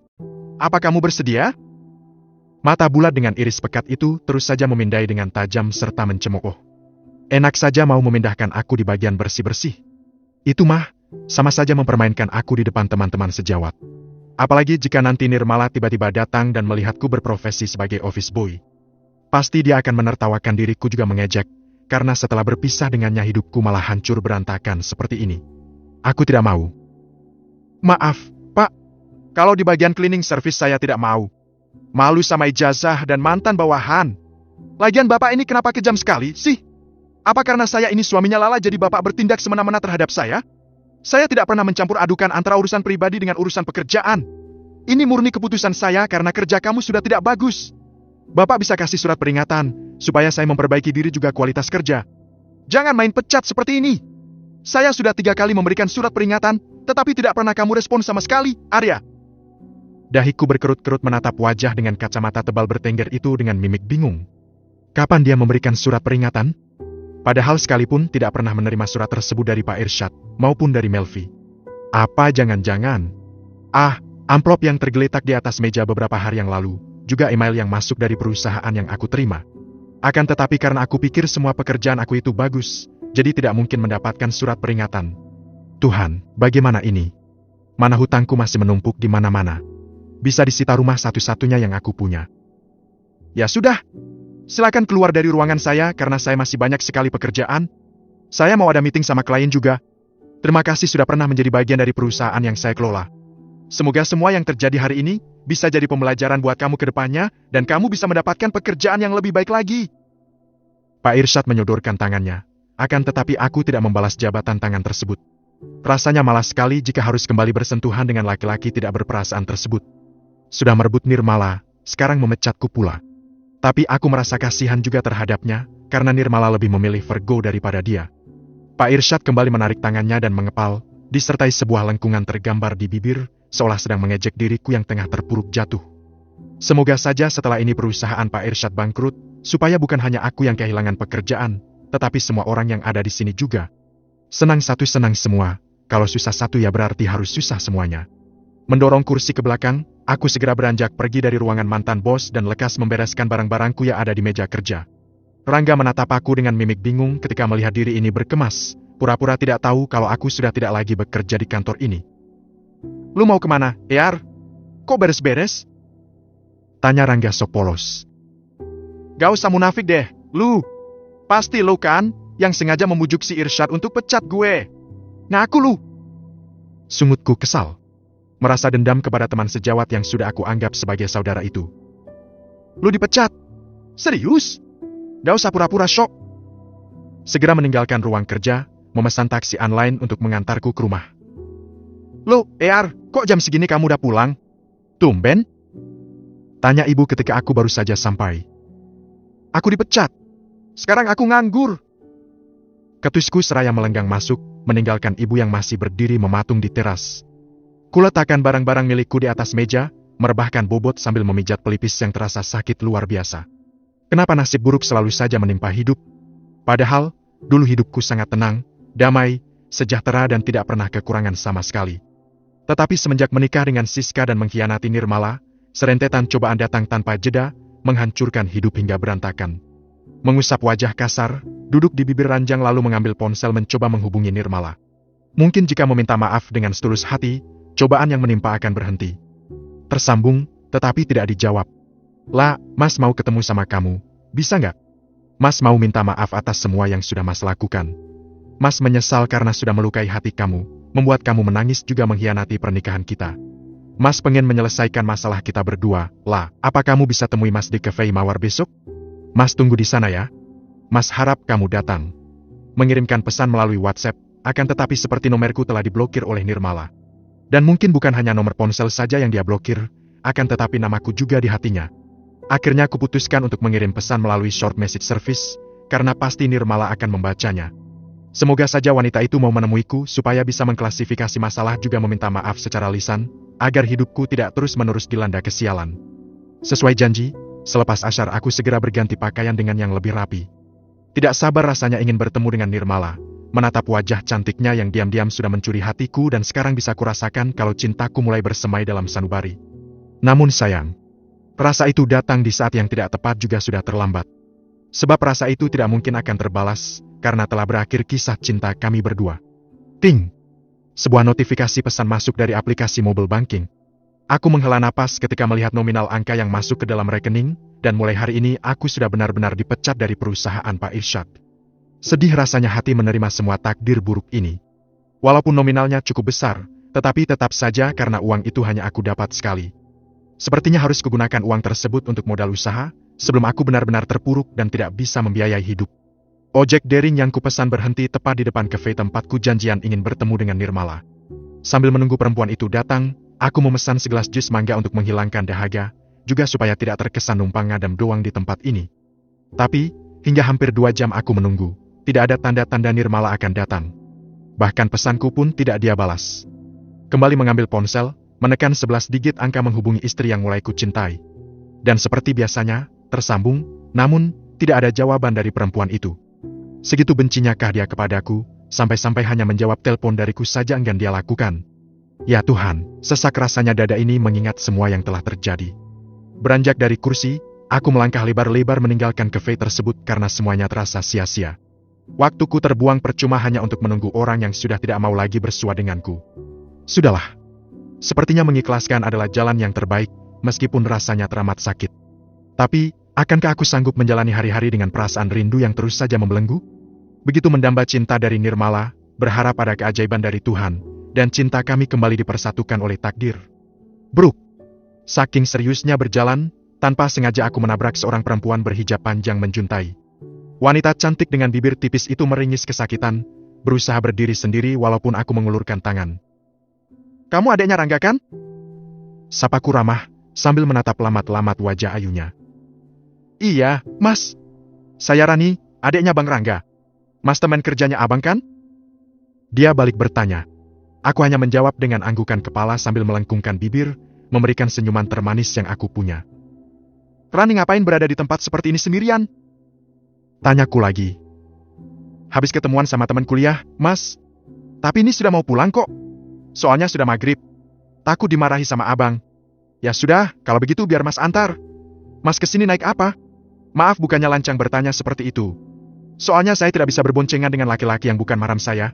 Apa kamu bersedia? Mata bulat dengan iris pekat itu terus saja memindai dengan tajam serta mencemooh. Enak saja mau memindahkan aku di bagian bersih-bersih. Itu mah, sama saja mempermainkan aku di depan teman-teman sejawat. Apalagi jika nanti Nirmala tiba-tiba datang dan melihatku berprofesi sebagai office boy. Pasti dia akan menertawakan diriku juga mengejek, karena setelah berpisah dengannya hidupku malah hancur berantakan seperti ini. Aku tidak mau. Maaf, Pak. Kalau di bagian cleaning service saya tidak mau. Malu sama ijazah dan mantan bawahan. Lagian Bapak ini kenapa kejam sekali sih? Apa karena saya ini suaminya Lala jadi Bapak bertindak semena-mena terhadap saya? Saya tidak pernah mencampur adukan antara urusan pribadi dengan urusan pekerjaan. Ini murni keputusan saya karena kerja kamu sudah tidak bagus. Bapak bisa kasih surat peringatan, supaya saya memperbaiki diri juga kualitas kerja. Jangan main pecat seperti ini. Saya sudah 3 kali memberikan surat peringatan, tetapi tidak pernah kamu respon sama sekali, Arya. Dahiku berkerut-kerut menatap wajah dengan kacamata tebal bertengger itu dengan mimik bingung. Kapan dia memberikan surat peringatan? Padahal sekalipun tidak pernah menerima surat tersebut dari Pak Irsyad, maupun dari Melvi. Apa jangan-jangan? Amplop yang tergeletak di atas meja beberapa hari yang lalu, juga email yang masuk dari perusahaan yang aku terima. Akan tetapi karena aku pikir semua pekerjaan aku itu bagus, jadi tidak mungkin mendapatkan surat peringatan. Tuhan, bagaimana ini? Mana hutangku masih menumpuk di mana-mana. Bisa disita rumah satu-satunya yang aku punya. Ya sudah, silakan keluar dari ruangan saya karena saya masih banyak sekali pekerjaan. Saya mau ada meeting sama klien juga. Terima kasih sudah pernah menjadi bagian dari perusahaan yang saya kelola. Semoga semua yang terjadi hari ini bisa jadi pembelajaran buat kamu ke depannya dan kamu bisa mendapatkan pekerjaan yang lebih baik lagi. Pak Irsyad menyodorkan tangannya. Akan tetapi aku tidak membalas jabatan tangan tersebut. Rasanya malas sekali jika harus kembali bersentuhan dengan laki-laki tidak berperasaan tersebut. Sudah merebut Nirmala, sekarang memecatku pula. Tapi aku merasa kasihan juga terhadapnya, karena Nirmala lebih memilih Virgo daripada dia. Pak Irsyad kembali menarik tangannya dan mengepal, disertai sebuah lengkungan tergambar di bibir, seolah sedang mengejek diriku yang tengah terpuruk jatuh. Semoga saja setelah ini perusahaan Pak Irsyad bangkrut, supaya bukan hanya aku yang kehilangan pekerjaan, tetapi semua orang yang ada di sini juga. Senang satu senang semua, kalau susah satu ya berarti harus susah semuanya. Mendorong kursi ke belakang, aku segera beranjak pergi dari ruangan mantan bos dan lekas membereskan barang-barangku yang ada di meja kerja. Rangga menatap aku dengan mimik bingung ketika melihat diri ini berkemas, pura-pura tidak tahu kalau aku sudah tidak lagi bekerja di kantor ini. Lu mau kemana, Eyar? Kok beres-beres? Tanya Rangga sok polos. Gak usah munafik deh, lu. Pasti lu kan, yang sengaja membujuk si Irsyad untuk pecat gue. Ngaku lu. Sungutku kesal. Merasa dendam kepada teman sejawat yang sudah aku anggap sebagai saudara itu. Lu dipecat? Serius? Gak usah pura-pura syok. Segera meninggalkan ruang kerja, memesan taksi online untuk mengantarku ke rumah. Lo, Eyar, kok jam segini kamu udah pulang? Tumben? Tanya ibu ketika aku baru saja sampai. Aku dipecat. Sekarang aku nganggur. Ketusku seraya melenggang masuk, meninggalkan ibu yang masih berdiri mematung di teras. Kuletakkan barang-barang milikku di atas meja, merebahkan bobot sambil memijat pelipis yang terasa sakit luar biasa. Kenapa nasib buruk selalu saja menimpa hidup? Padahal, dulu hidupku sangat tenang, damai, sejahtera dan tidak pernah kekurangan sama sekali. Tetapi semenjak menikah dengan Siska dan mengkhianati Nirmala, serentetan cobaan datang tanpa jeda, menghancurkan hidup hingga berantakan. Mengusap wajah kasar, duduk di bibir ranjang lalu mengambil ponsel mencoba menghubungi Nirmala. Mungkin jika meminta maaf dengan setulus hati, cobaan yang menimpa akan berhenti. Tersambung, tetapi tidak dijawab. "La, Mas mau ketemu sama kamu, bisa nggak? Mas mau minta maaf atas semua yang sudah Mas lakukan. Mas menyesal karena sudah melukai hati kamu, membuat kamu menangis juga mengkhianati pernikahan kita. Mas pengen menyelesaikan masalah kita berdua. La, apa kamu bisa temui Mas di cafe Mawar besok? Mas tunggu di sana ya. Mas harap kamu datang." Mengirimkan pesan melalui WhatsApp, akan tetapi seperti nomorku telah diblokir oleh Nirmala. Dan mungkin bukan hanya nomor ponsel saja yang dia blokir, akan tetapi namaku juga di hatinya. Akhirnya aku putuskan untuk mengirim pesan melalui short message service, karena pasti Nirmala akan membacanya. Semoga saja wanita itu mau menemuiku supaya bisa mengklasifikasi masalah juga meminta maaf secara lisan, agar hidupku tidak terus-menerus dilanda kesialan. Sesuai janji, selepas asyar aku segera berganti pakaian dengan yang lebih rapi. Tidak sabar rasanya ingin bertemu dengan Nirmala, menatap wajah cantiknya yang diam-diam sudah mencuri hatiku dan sekarang bisa kurasakan kalau cintaku mulai bersemai dalam sanubari. Namun sayang, rasa itu datang di saat yang tidak tepat juga sudah terlambat. Sebab rasa itu tidak mungkin akan terbalas, karena telah berakhir kisah cinta kami berdua. Ting! Sebuah notifikasi pesan masuk dari aplikasi mobile banking. Aku menghela napas ketika melihat nominal angka yang masuk ke dalam rekening, dan mulai hari ini aku sudah benar-benar dipecat dari perusahaan Pak Irsyad. Sedih rasanya hati menerima semua takdir buruk ini. Walaupun nominalnya cukup besar, tetapi tetap saja karena uang itu hanya aku dapat sekali. Sepertinya harus kugunakan uang tersebut untuk modal usaha, sebelum aku benar-benar terpuruk dan tidak bisa membiayai hidup. Ojek daring yang kupesan berhenti tepat di depan kafe tempatku janjian ingin bertemu dengan Nirmala. Sambil menunggu perempuan itu datang, aku memesan segelas jus mangga untuk menghilangkan dahaga, juga supaya tidak terkesan numpang ngadam doang di tempat ini. Tapi, hingga hampir 2 jam aku menunggu, tidak ada tanda-tanda Nirmala akan datang. Bahkan pesanku pun tidak dia balas. Kembali mengambil ponsel, menekan 11 digit angka menghubungi istri yang mulai kucintai. Dan seperti biasanya, tersambung, namun, tidak ada jawaban dari perempuan itu. Segitu bencinyakah dia kepadaku, sampai-sampai hanya menjawab telepon dariku saja enggan dia lakukan. Ya Tuhan, sesak rasanya dada ini mengingat semua yang telah terjadi. Beranjak dari kursi, aku melangkah lebar-lebar meninggalkan kafe tersebut karena semuanya terasa sia-sia. Waktuku terbuang percuma hanya untuk menunggu orang yang sudah tidak mau lagi bersua denganku. Sudahlah. Sepertinya mengikhlaskan adalah jalan yang terbaik, meskipun rasanya teramat sakit. Tapi, akankah aku sanggup menjalani hari-hari dengan perasaan rindu yang terus saja membelenggu? Begitu mendamba cinta dari Nirmala, berharap ada keajaiban dari Tuhan, dan cinta kami kembali dipersatukan oleh takdir. Bruk! Saking seriusnya berjalan, tanpa sengaja aku menabrak seorang perempuan berhijab panjang menjuntai. Wanita cantik dengan bibir tipis itu meringis kesakitan, berusaha berdiri sendiri walaupun aku mengulurkan tangan. "Kamu adiknya Rangga kan?" Sapaku ramah, sambil menatap lamat-lamat wajah ayunya. "Iya, Mas. Saya Rani, adiknya Bang Rangga. Mas teman kerjanya Abang kan?" Dia balik bertanya. Aku hanya menjawab dengan anggukan kepala sambil melengkungkan bibir, memberikan senyuman termanis yang aku punya. "Rani ngapain berada di tempat seperti ini sendirian?" Tanyaku lagi. "Habis ketemuan sama teman kuliah, Mas. Tapi ini sudah mau pulang kok. Soalnya sudah maghrib. Takut dimarahi sama Abang. Ya sudah, kalau begitu biar Mas antar. Mas kesini naik apa?" Maaf bukannya lancang bertanya seperti itu. Soalnya saya tidak bisa berboncengan dengan laki-laki yang bukan mahram saya.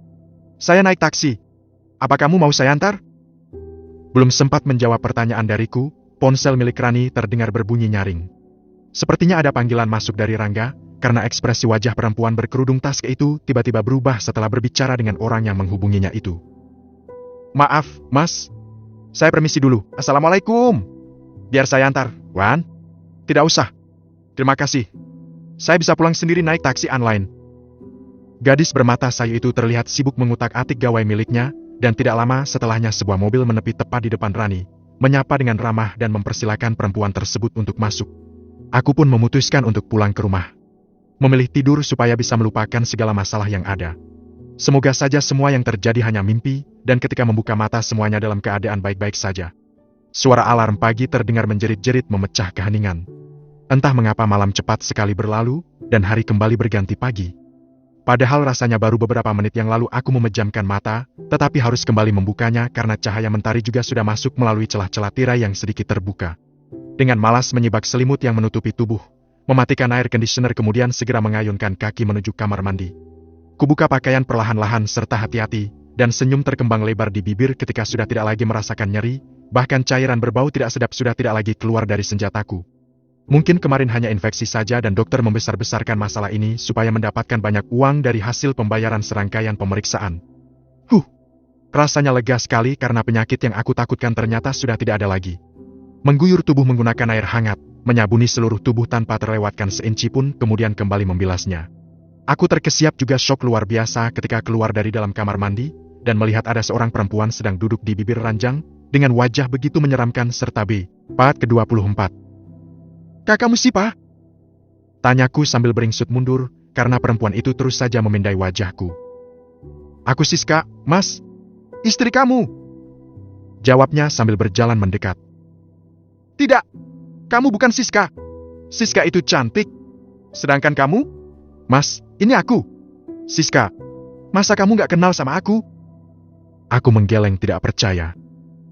Saya naik taksi. Apa kamu mau saya antar? Belum sempat menjawab pertanyaan dariku, ponsel milik Rani terdengar berbunyi nyaring. Sepertinya ada panggilan masuk dari Rangga, karena ekspresi wajah perempuan berkerudung taske itu tiba-tiba berubah setelah berbicara dengan orang yang menghubunginya itu. "Maaf, Mas. Saya permisi dulu. Assalamualaikum. Biar saya antar." "Wan? Tidak usah. Terima kasih. Saya bisa pulang sendiri naik taksi online." Gadis bermata sayu itu terlihat sibuk mengutak-atik gawai miliknya, dan tidak lama setelahnya sebuah mobil menepi tepat di depan Rani, menyapa dengan ramah dan mempersilakan perempuan tersebut untuk masuk. Aku pun memutuskan untuk pulang ke rumah. Memilih tidur supaya bisa melupakan segala masalah yang ada. Semoga saja semua yang terjadi hanya mimpi, dan ketika membuka mata semuanya dalam keadaan baik-baik saja. Suara alarm pagi terdengar menjerit-jerit memecah keheningan. Entah mengapa malam cepat sekali berlalu, dan hari kembali berganti pagi. Padahal rasanya baru beberapa menit yang lalu aku memejamkan mata, tetapi harus kembali membukanya karena cahaya mentari juga sudah masuk melalui celah-celah tirai yang sedikit terbuka. Dengan malas menyibak selimut yang menutupi tubuh, mematikan air conditioner kemudian segera mengayunkan kaki menuju kamar mandi. Kubuka pakaian perlahan-lahan serta hati-hati, dan senyum terkembang lebar di bibir ketika sudah tidak lagi merasakan nyeri, bahkan cairan berbau tidak sedap sudah tidak lagi keluar dari senjataku. Mungkin kemarin hanya infeksi saja dan dokter membesar-besarkan masalah ini supaya mendapatkan banyak uang dari hasil pembayaran serangkaian pemeriksaan. Rasanya lega sekali karena penyakit yang aku takutkan ternyata sudah tidak ada lagi. Mengguyur tubuh menggunakan air hangat, menyabuni seluruh tubuh tanpa terlewatkan seinci pun kemudian kembali membilasnya. Aku terkesiap juga syok luar biasa ketika keluar dari dalam kamar mandi, dan melihat ada seorang perempuan sedang duduk di bibir ranjang, dengan wajah begitu menyeramkan serta part ke-24. "Kakakmu siapa?" Tanyaku sambil beringsut mundur, karena perempuan itu terus saja memindai wajahku. "Aku Siska, Mas. Istri kamu." Jawabnya sambil berjalan mendekat. "Tidak, kamu bukan Siska. Siska itu cantik. Sedangkan kamu?" "Mas, ini aku. Siska, masa kamu gak kenal sama aku?" Aku menggeleng tidak percaya.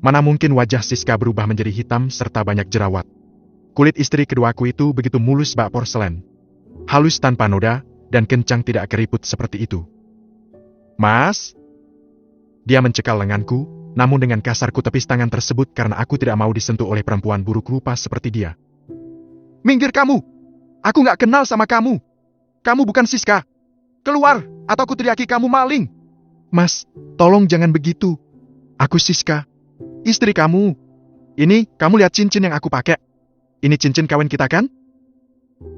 Mana mungkin wajah Siska berubah menjadi hitam serta banyak jerawat. Kulit istri keduaku itu begitu mulus bak porselen. Halus tanpa noda, dan kencang tidak keriput seperti itu. "Mas?" Dia mencekal lenganku, namun dengan kasar ku tepis tangan tersebut karena aku tidak mau disentuh oleh perempuan buruk rupa seperti dia. "Minggir kamu! Aku gak kenal sama kamu! Kamu bukan Siska! Keluar, atau aku teriaki kamu maling!" "Mas, tolong jangan begitu. Aku Siska, istri kamu. Ini, kamu lihat cincin yang aku pakai. Ini cincin kawin kita kan?"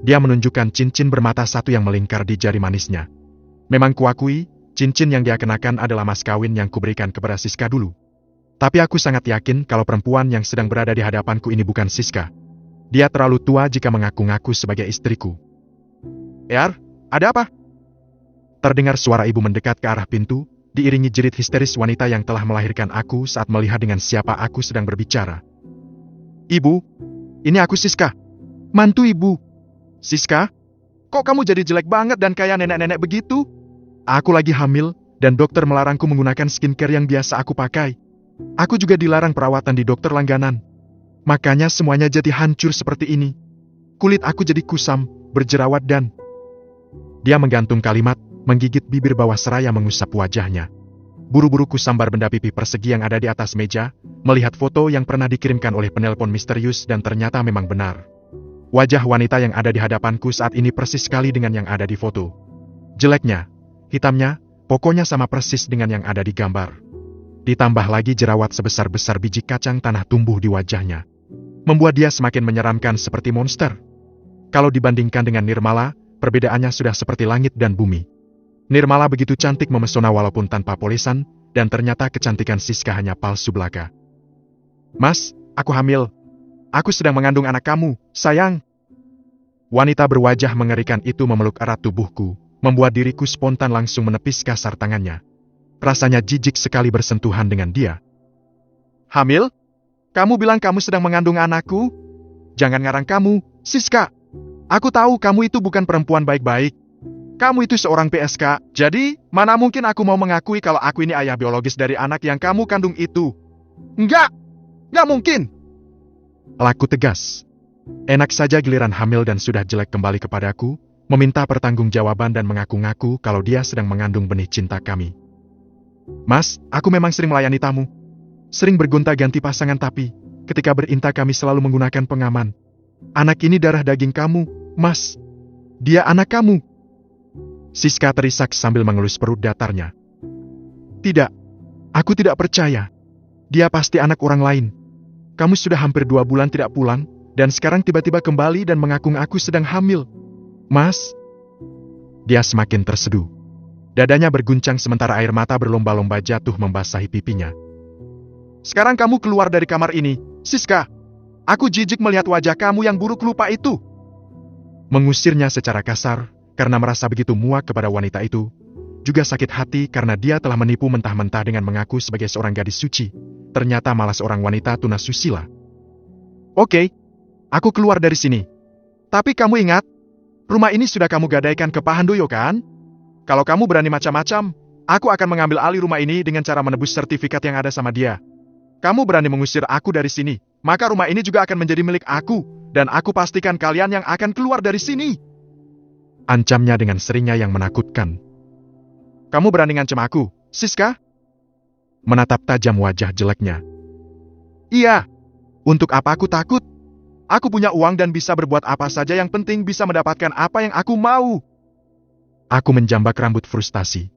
Dia menunjukkan cincin bermata satu yang melingkar di jari manisnya. Memang kuakui, cincin yang dia kenakan adalah mas kawin yang kuberikan kepada Siska dulu. Tapi aku sangat yakin kalau perempuan yang sedang berada di hadapanku ini bukan Siska. Dia terlalu tua jika mengaku-ngaku sebagai istriku. "Er, ada apa?" Terdengar suara ibu mendekat ke arah pintu, diiringi jerit histeris wanita yang telah melahirkan aku saat melihat dengan siapa aku sedang berbicara. "Ibu, ini aku Siska, mantu ibu." "Siska, kok kamu jadi jelek banget dan kayak nenek-nenek begitu?" "Aku lagi hamil, dan dokter melarangku menggunakan skincare yang biasa aku pakai. Aku juga dilarang perawatan di dokter langganan. Makanya semuanya jadi hancur seperti ini. Kulit aku jadi kusam, berjerawat dan..." Dia menggantung kalimat, menggigit bibir bawah seraya mengusap wajahnya. Buru-buru kusambar benda pipi persegi yang ada di atas meja, melihat foto yang pernah dikirimkan oleh penelpon misterius dan ternyata memang benar. Wajah wanita yang ada di hadapanku saat ini persis sekali dengan yang ada di foto. Jeleknya, hitamnya, pokoknya sama persis dengan yang ada di gambar. Ditambah lagi jerawat sebesar-besar biji kacang tanah tumbuh di wajahnya. Membuat dia semakin menyeramkan seperti monster. Kalau dibandingkan dengan Nirmala, perbedaannya sudah seperti langit dan bumi. Nirmala begitu cantik memesona walaupun tanpa polesan, dan ternyata kecantikan Siska hanya palsu belaka. "Mas, aku hamil. Aku sedang mengandung anak kamu, sayang." Wanita berwajah mengerikan itu memeluk erat tubuhku, membuat diriku spontan langsung menepis kasar tangannya. Rasanya jijik sekali bersentuhan dengan dia. "Hamil? Kamu bilang kamu sedang mengandung anakku? Jangan ngarang kamu, Siska. Aku tahu kamu itu bukan perempuan baik-baik. Kamu itu seorang PSK, jadi mana mungkin aku mau mengakui kalau aku ini ayah biologis dari anak yang kamu kandung itu. Enggak mungkin." Laku tegas. Enak saja giliran hamil dan sudah jelek kembali kepadaku, meminta pertanggungjawaban dan mengaku-ngaku kalau dia sedang mengandung benih cinta kami. "Mas, aku memang sering melayani tamu. Sering bergonta-ganti pasangan tapi, ketika berinta kami selalu menggunakan pengaman. Anak ini darah daging kamu, Mas. Dia anak kamu." Siska terisak sambil mengelus perut datarnya. "Tidak, aku tidak percaya. Dia pasti anak orang lain. Kamu sudah hampir 2 bulan tidak pulang, dan sekarang tiba-tiba kembali dan mengaku-ngaku sedang hamil. Mas?" Dia semakin terseduh. Dadanya berguncang sementara air mata berlomba-lomba jatuh membasahi pipinya. "Sekarang kamu keluar dari kamar ini, Siska, aku jijik melihat wajah kamu yang buruk rupa itu. Mengusirnya secara kasar, karena merasa begitu muak kepada wanita itu. Juga sakit hati karena dia telah menipu mentah-mentah dengan mengaku sebagai seorang gadis suci. Ternyata malah seorang wanita tunasusila. Oke, aku keluar dari sini. Tapi kamu ingat, rumah ini sudah kamu gadaikan ke Pak Handoyo kan? Kalau kamu berani macam-macam, aku akan mengambil alih rumah ini dengan cara menebus sertifikat yang ada sama dia. Kamu berani mengusir aku dari sini, maka rumah ini juga akan menjadi milik aku, dan aku pastikan kalian yang akan keluar dari sini. Ancamnya dengan seringnya yang menakutkan. Kamu berani ngancam aku, Siska? Menatap tajam wajah jeleknya. Iya, untuk apa aku takut? Aku punya uang dan bisa berbuat apa saja, yang penting bisa mendapatkan apa yang aku mau. Aku menjambak rambut frustasi.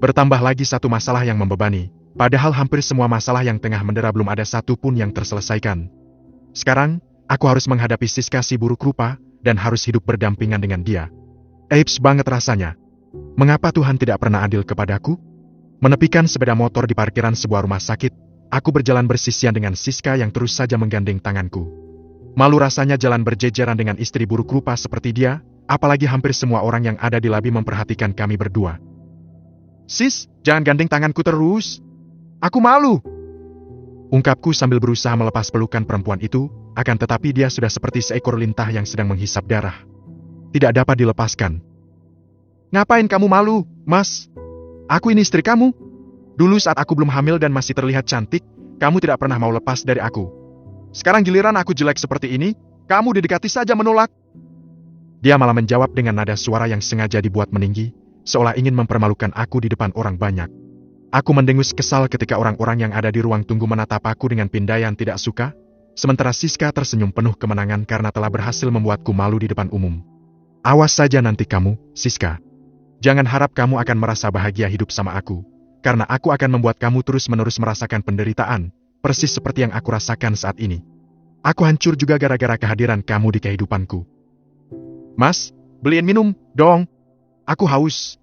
Bertambah lagi satu masalah yang membebani, padahal hampir semua masalah yang tengah mendera belum ada satu pun yang terselesaikan. Sekarang, aku harus menghadapi Siska si buruk rupa, dan harus hidup berdampingan dengan dia. Eips banget rasanya. Mengapa Tuhan tidak pernah adil kepadaku? Menepikan sepeda motor di parkiran sebuah rumah sakit, aku berjalan bersisian dengan Siska yang terus saja menggandeng tanganku. Malu rasanya jalan berjejeran dengan istri buruk rupa seperti dia, apalagi hampir semua orang yang ada di lobi memperhatikan kami berdua. Sis, jangan gandeng tanganku terus. Aku malu. Ungkapku sambil berusaha melepas pelukan perempuan itu, akan tetapi dia sudah seperti seekor lintah yang sedang menghisap darah. Tidak dapat dilepaskan. Ngapain kamu malu, Mas? Aku ini istri kamu. Dulu saat aku belum hamil dan masih terlihat cantik, kamu tidak pernah mau lepas dari aku. Sekarang giliran aku jelek seperti ini, kamu didekati saja menolak. Dia malah menjawab dengan nada suara yang sengaja dibuat meninggi, seolah ingin mempermalukan aku di depan orang banyak. Aku mendengus kesal ketika orang-orang yang ada di ruang tunggu menatap aku dengan pindaian tidak suka, sementara Siska tersenyum penuh kemenangan karena telah berhasil membuatku malu di depan umum. Awas saja nanti kamu, Siska. Jangan harap kamu akan merasa bahagia hidup sama aku, karena aku akan membuat kamu terus-menerus merasakan penderitaan, persis seperti yang aku rasakan saat ini. Aku hancur juga gara-gara kehadiran kamu di kehidupanku. Mas, beliin minum, dong. Aku haus.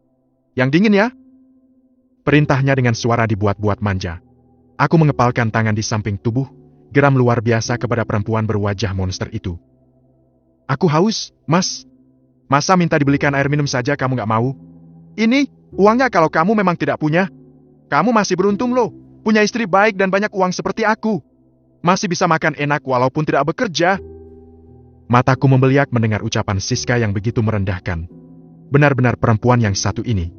Yang dingin ya? Perintahnya dengan suara dibuat-buat manja. Aku mengepalkan tangan di samping tubuh, geram luar biasa kepada perempuan berwajah monster itu. Aku haus, Mas. Masa minta dibelikan air minum saja kamu gak mau? Ini, uangnya kalau kamu memang tidak punya. Kamu masih beruntung loh, punya istri baik dan banyak uang seperti aku. Masih bisa makan enak walaupun tidak bekerja. Mataku membeliak mendengar ucapan Siska yang begitu merendahkan. Benar-benar perempuan yang satu ini.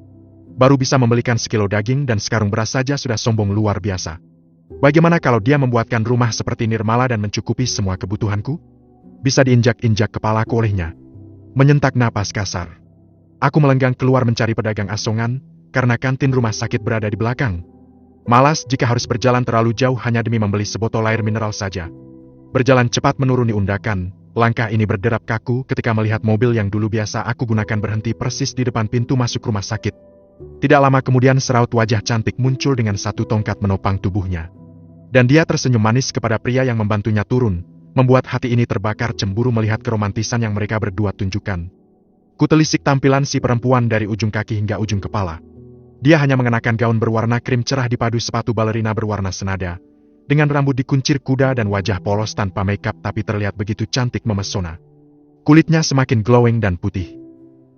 Baru bisa membelikan sekilo daging dan sekarung beras saja sudah sombong luar biasa. Bagaimana kalau dia membuatkan rumah seperti Nirmala dan mencukupi semua kebutuhanku? Bisa diinjak-injak kepalaku olehnya. Menyentak napas kasar. Aku melenggang keluar mencari pedagang asongan, karena kantin rumah sakit berada di belakang. Malas jika harus berjalan terlalu jauh hanya demi membeli sebotol air mineral saja. Berjalan cepat menuruni undakan, langkah ini berderap kaku ketika melihat mobil yang dulu biasa aku gunakan berhenti persis di depan pintu masuk rumah sakit. Tidak lama kemudian seraut wajah cantik muncul dengan satu tongkat menopang tubuhnya. Dan dia tersenyum manis kepada pria yang membantunya turun, membuat hati ini terbakar cemburu melihat keromantisan yang mereka berdua tunjukkan. Kutelisik tampilan si perempuan dari ujung kaki hingga ujung kepala. Dia hanya mengenakan gaun berwarna krim cerah dipadu sepatu balerina berwarna senada, dengan rambut dikuncir kuda dan wajah polos tanpa makeup tapi terlihat begitu cantik memesona. Kulitnya semakin glowing dan putih.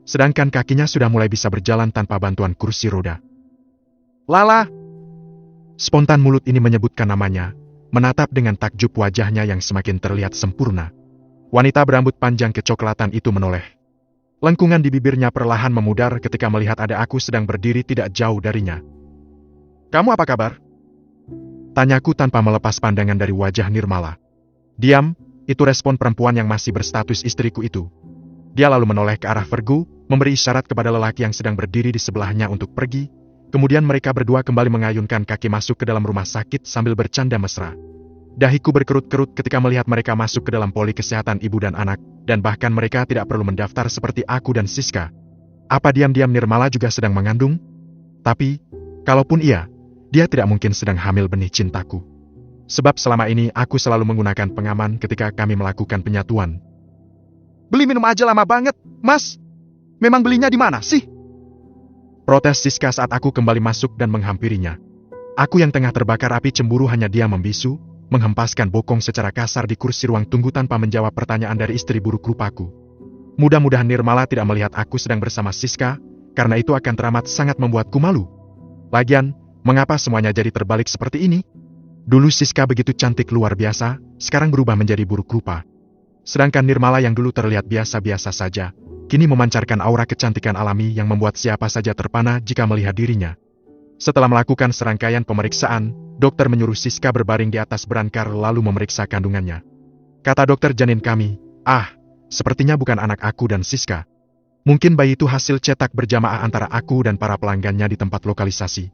Sedangkan kakinya sudah mulai bisa berjalan tanpa bantuan kursi roda. Lala! Spontan mulut ini menyebutkan namanya, menatap dengan takjub wajahnya yang semakin terlihat sempurna. Wanita berambut panjang kecoklatan itu menoleh. Lengkungan di bibirnya perlahan memudar ketika melihat ada aku sedang berdiri tidak jauh darinya. Kamu apa kabar? Tanyaku tanpa melepas pandangan dari wajah Nirmala. Diam, itu respon perempuan yang masih berstatus istriku itu. Dia lalu menoleh ke arah Vergu, memberi isyarat kepada lelaki yang sedang berdiri di sebelahnya untuk pergi. Kemudian mereka berdua kembali mengayunkan kaki masuk ke dalam rumah sakit sambil bercanda mesra. Dahiku berkerut-kerut ketika melihat mereka masuk ke dalam poli kesehatan ibu dan anak, dan bahkan mereka tidak perlu mendaftar seperti aku dan Siska. Apa diam-diam Nirmala juga sedang mengandung? Tapi, kalaupun iya, dia tidak mungkin sedang hamil benih cintaku. Sebab selama ini aku selalu menggunakan pengaman ketika kami melakukan penyatuan. Beli minum aja lama banget, Mas. Memang belinya di mana sih? Protes Siska saat aku kembali masuk dan menghampirinya. Aku yang tengah terbakar api cemburu hanya dia membisu, menghempaskan bokong secara kasar di kursi ruang tunggu tanpa menjawab pertanyaan dari istri buruk rupaku. Mudah-mudahan Nirmala tidak melihat aku sedang bersama Siska, karena itu akan teramat sangat membuatku malu. Lagian, mengapa semuanya jadi terbalik seperti ini? Dulu Siska begitu cantik luar biasa, sekarang berubah menjadi buruk rupa. Sedangkan Nirmala yang dulu terlihat biasa-biasa saja, kini memancarkan aura kecantikan alami yang membuat siapa saja terpana jika melihat dirinya. Setelah melakukan serangkaian pemeriksaan, dokter menyuruh Siska berbaring di atas berangkar lalu memeriksa kandungannya. Kata dokter janin kami, sepertinya bukan anak aku dan Siska. Mungkin bayi itu hasil cetak berjamaah antara aku dan para pelanggannya di tempat lokalisasi.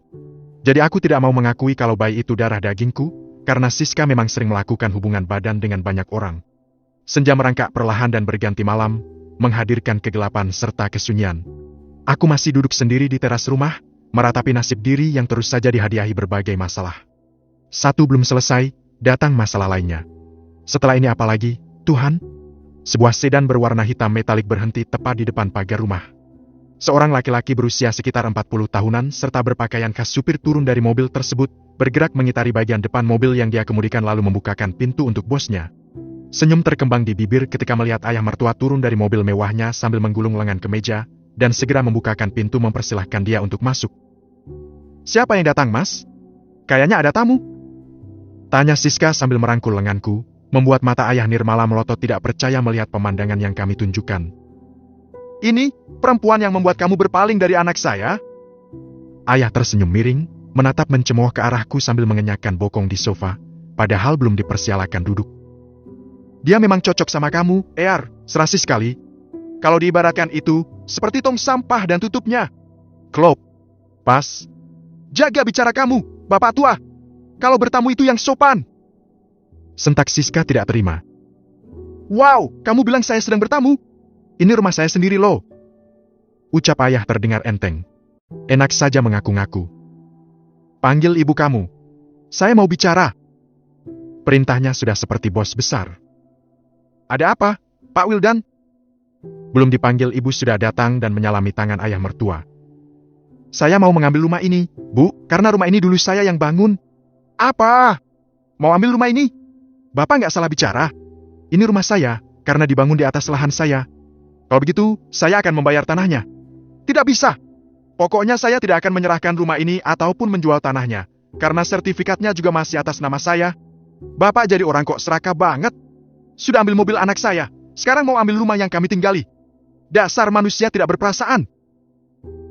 Jadi aku tidak mau mengakui kalau bayi itu darah dagingku, karena Siska memang sering melakukan hubungan badan dengan banyak orang. Senja merangkak perlahan dan berganti malam, menghadirkan kegelapan serta kesunyian. Aku masih duduk sendiri di teras rumah, meratapi nasib diri yang terus saja dihadiahi berbagai masalah. Satu belum selesai, datang masalah lainnya. Setelah ini apa lagi, Tuhan? Sebuah sedan berwarna hitam metalik berhenti tepat di depan pagar rumah. Seorang laki-laki berusia sekitar 40 tahunan serta berpakaian khas supir turun dari mobil tersebut, bergerak mengitari bagian depan mobil yang dia kemudikan lalu membukakan pintu untuk bosnya. Senyum terkembang di bibir ketika melihat ayah mertua turun dari mobil mewahnya sambil menggulung lengan ke meja, dan segera membukakan pintu mempersilahkan dia untuk masuk. "Siapa yang datang, Mas? Kayaknya ada tamu." Tanya Siska sambil merangkul lenganku, membuat mata ayah Nirmala melotot tidak percaya melihat pemandangan yang kami tunjukkan. "Ini, perempuan yang membuat kamu berpaling dari anak saya?" Ayah tersenyum miring, menatap mencemooh ke arahku sambil mengenyahkan bokong di sofa, padahal belum dipersilakan duduk. "Dia memang cocok sama kamu, Ear, serasi sekali. Kalau diibaratkan itu, seperti tong sampah dan tutupnya." "Klop. Pas. Jaga bicara kamu, bapak tua. Kalau bertamu itu yang sopan." Sentak Siska tidak terima. "Wow, kamu bilang saya sedang bertamu? Ini rumah saya sendiri loh." Ucap ayah terdengar enteng. Enak saja mengaku-ngaku. "Panggil ibu kamu. Saya mau bicara." Perintahnya sudah seperti bos besar. "Ada apa, Pak Wildan?" Belum dipanggil ibu sudah datang dan menyalami tangan ayah mertua. "Saya mau mengambil rumah ini, Bu, karena rumah ini dulu saya yang bangun." "Apa? Mau ambil rumah ini? Bapak nggak salah bicara. Ini rumah saya, karena dibangun di atas lahan saya. Kalau begitu, saya akan membayar tanahnya." "Tidak bisa. Pokoknya saya tidak akan menyerahkan rumah ini ataupun menjual tanahnya, karena sertifikatnya juga masih atas nama saya. Bapak jadi orang kok serakah banget. Sudah ambil mobil anak saya, sekarang mau ambil rumah yang kami tinggali. Dasar manusia tidak berperasaan."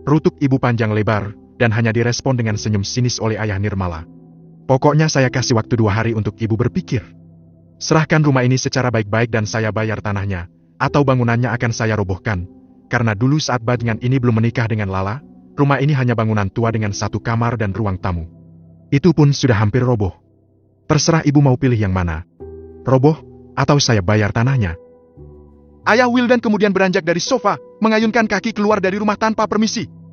Rutuk ibu panjang lebar, dan hanya direspon dengan senyum sinis oleh ayah Nirmala. "Pokoknya saya kasih waktu 2 hari untuk ibu berpikir. Serahkan rumah ini secara baik-baik dan saya bayar tanahnya, atau bangunannya akan saya robohkan. Karena dulu saat bajingan ini belum menikah dengan Lala, rumah ini hanya bangunan tua dengan 1 kamar dan ruang tamu. Itu pun sudah hampir roboh. Terserah ibu mau pilih yang mana. Roboh, atau saya bayar tanahnya." Ayah Wildan kemudian beranjak dari sofa, mengayunkan kaki keluar dari rumah tanpa permisi.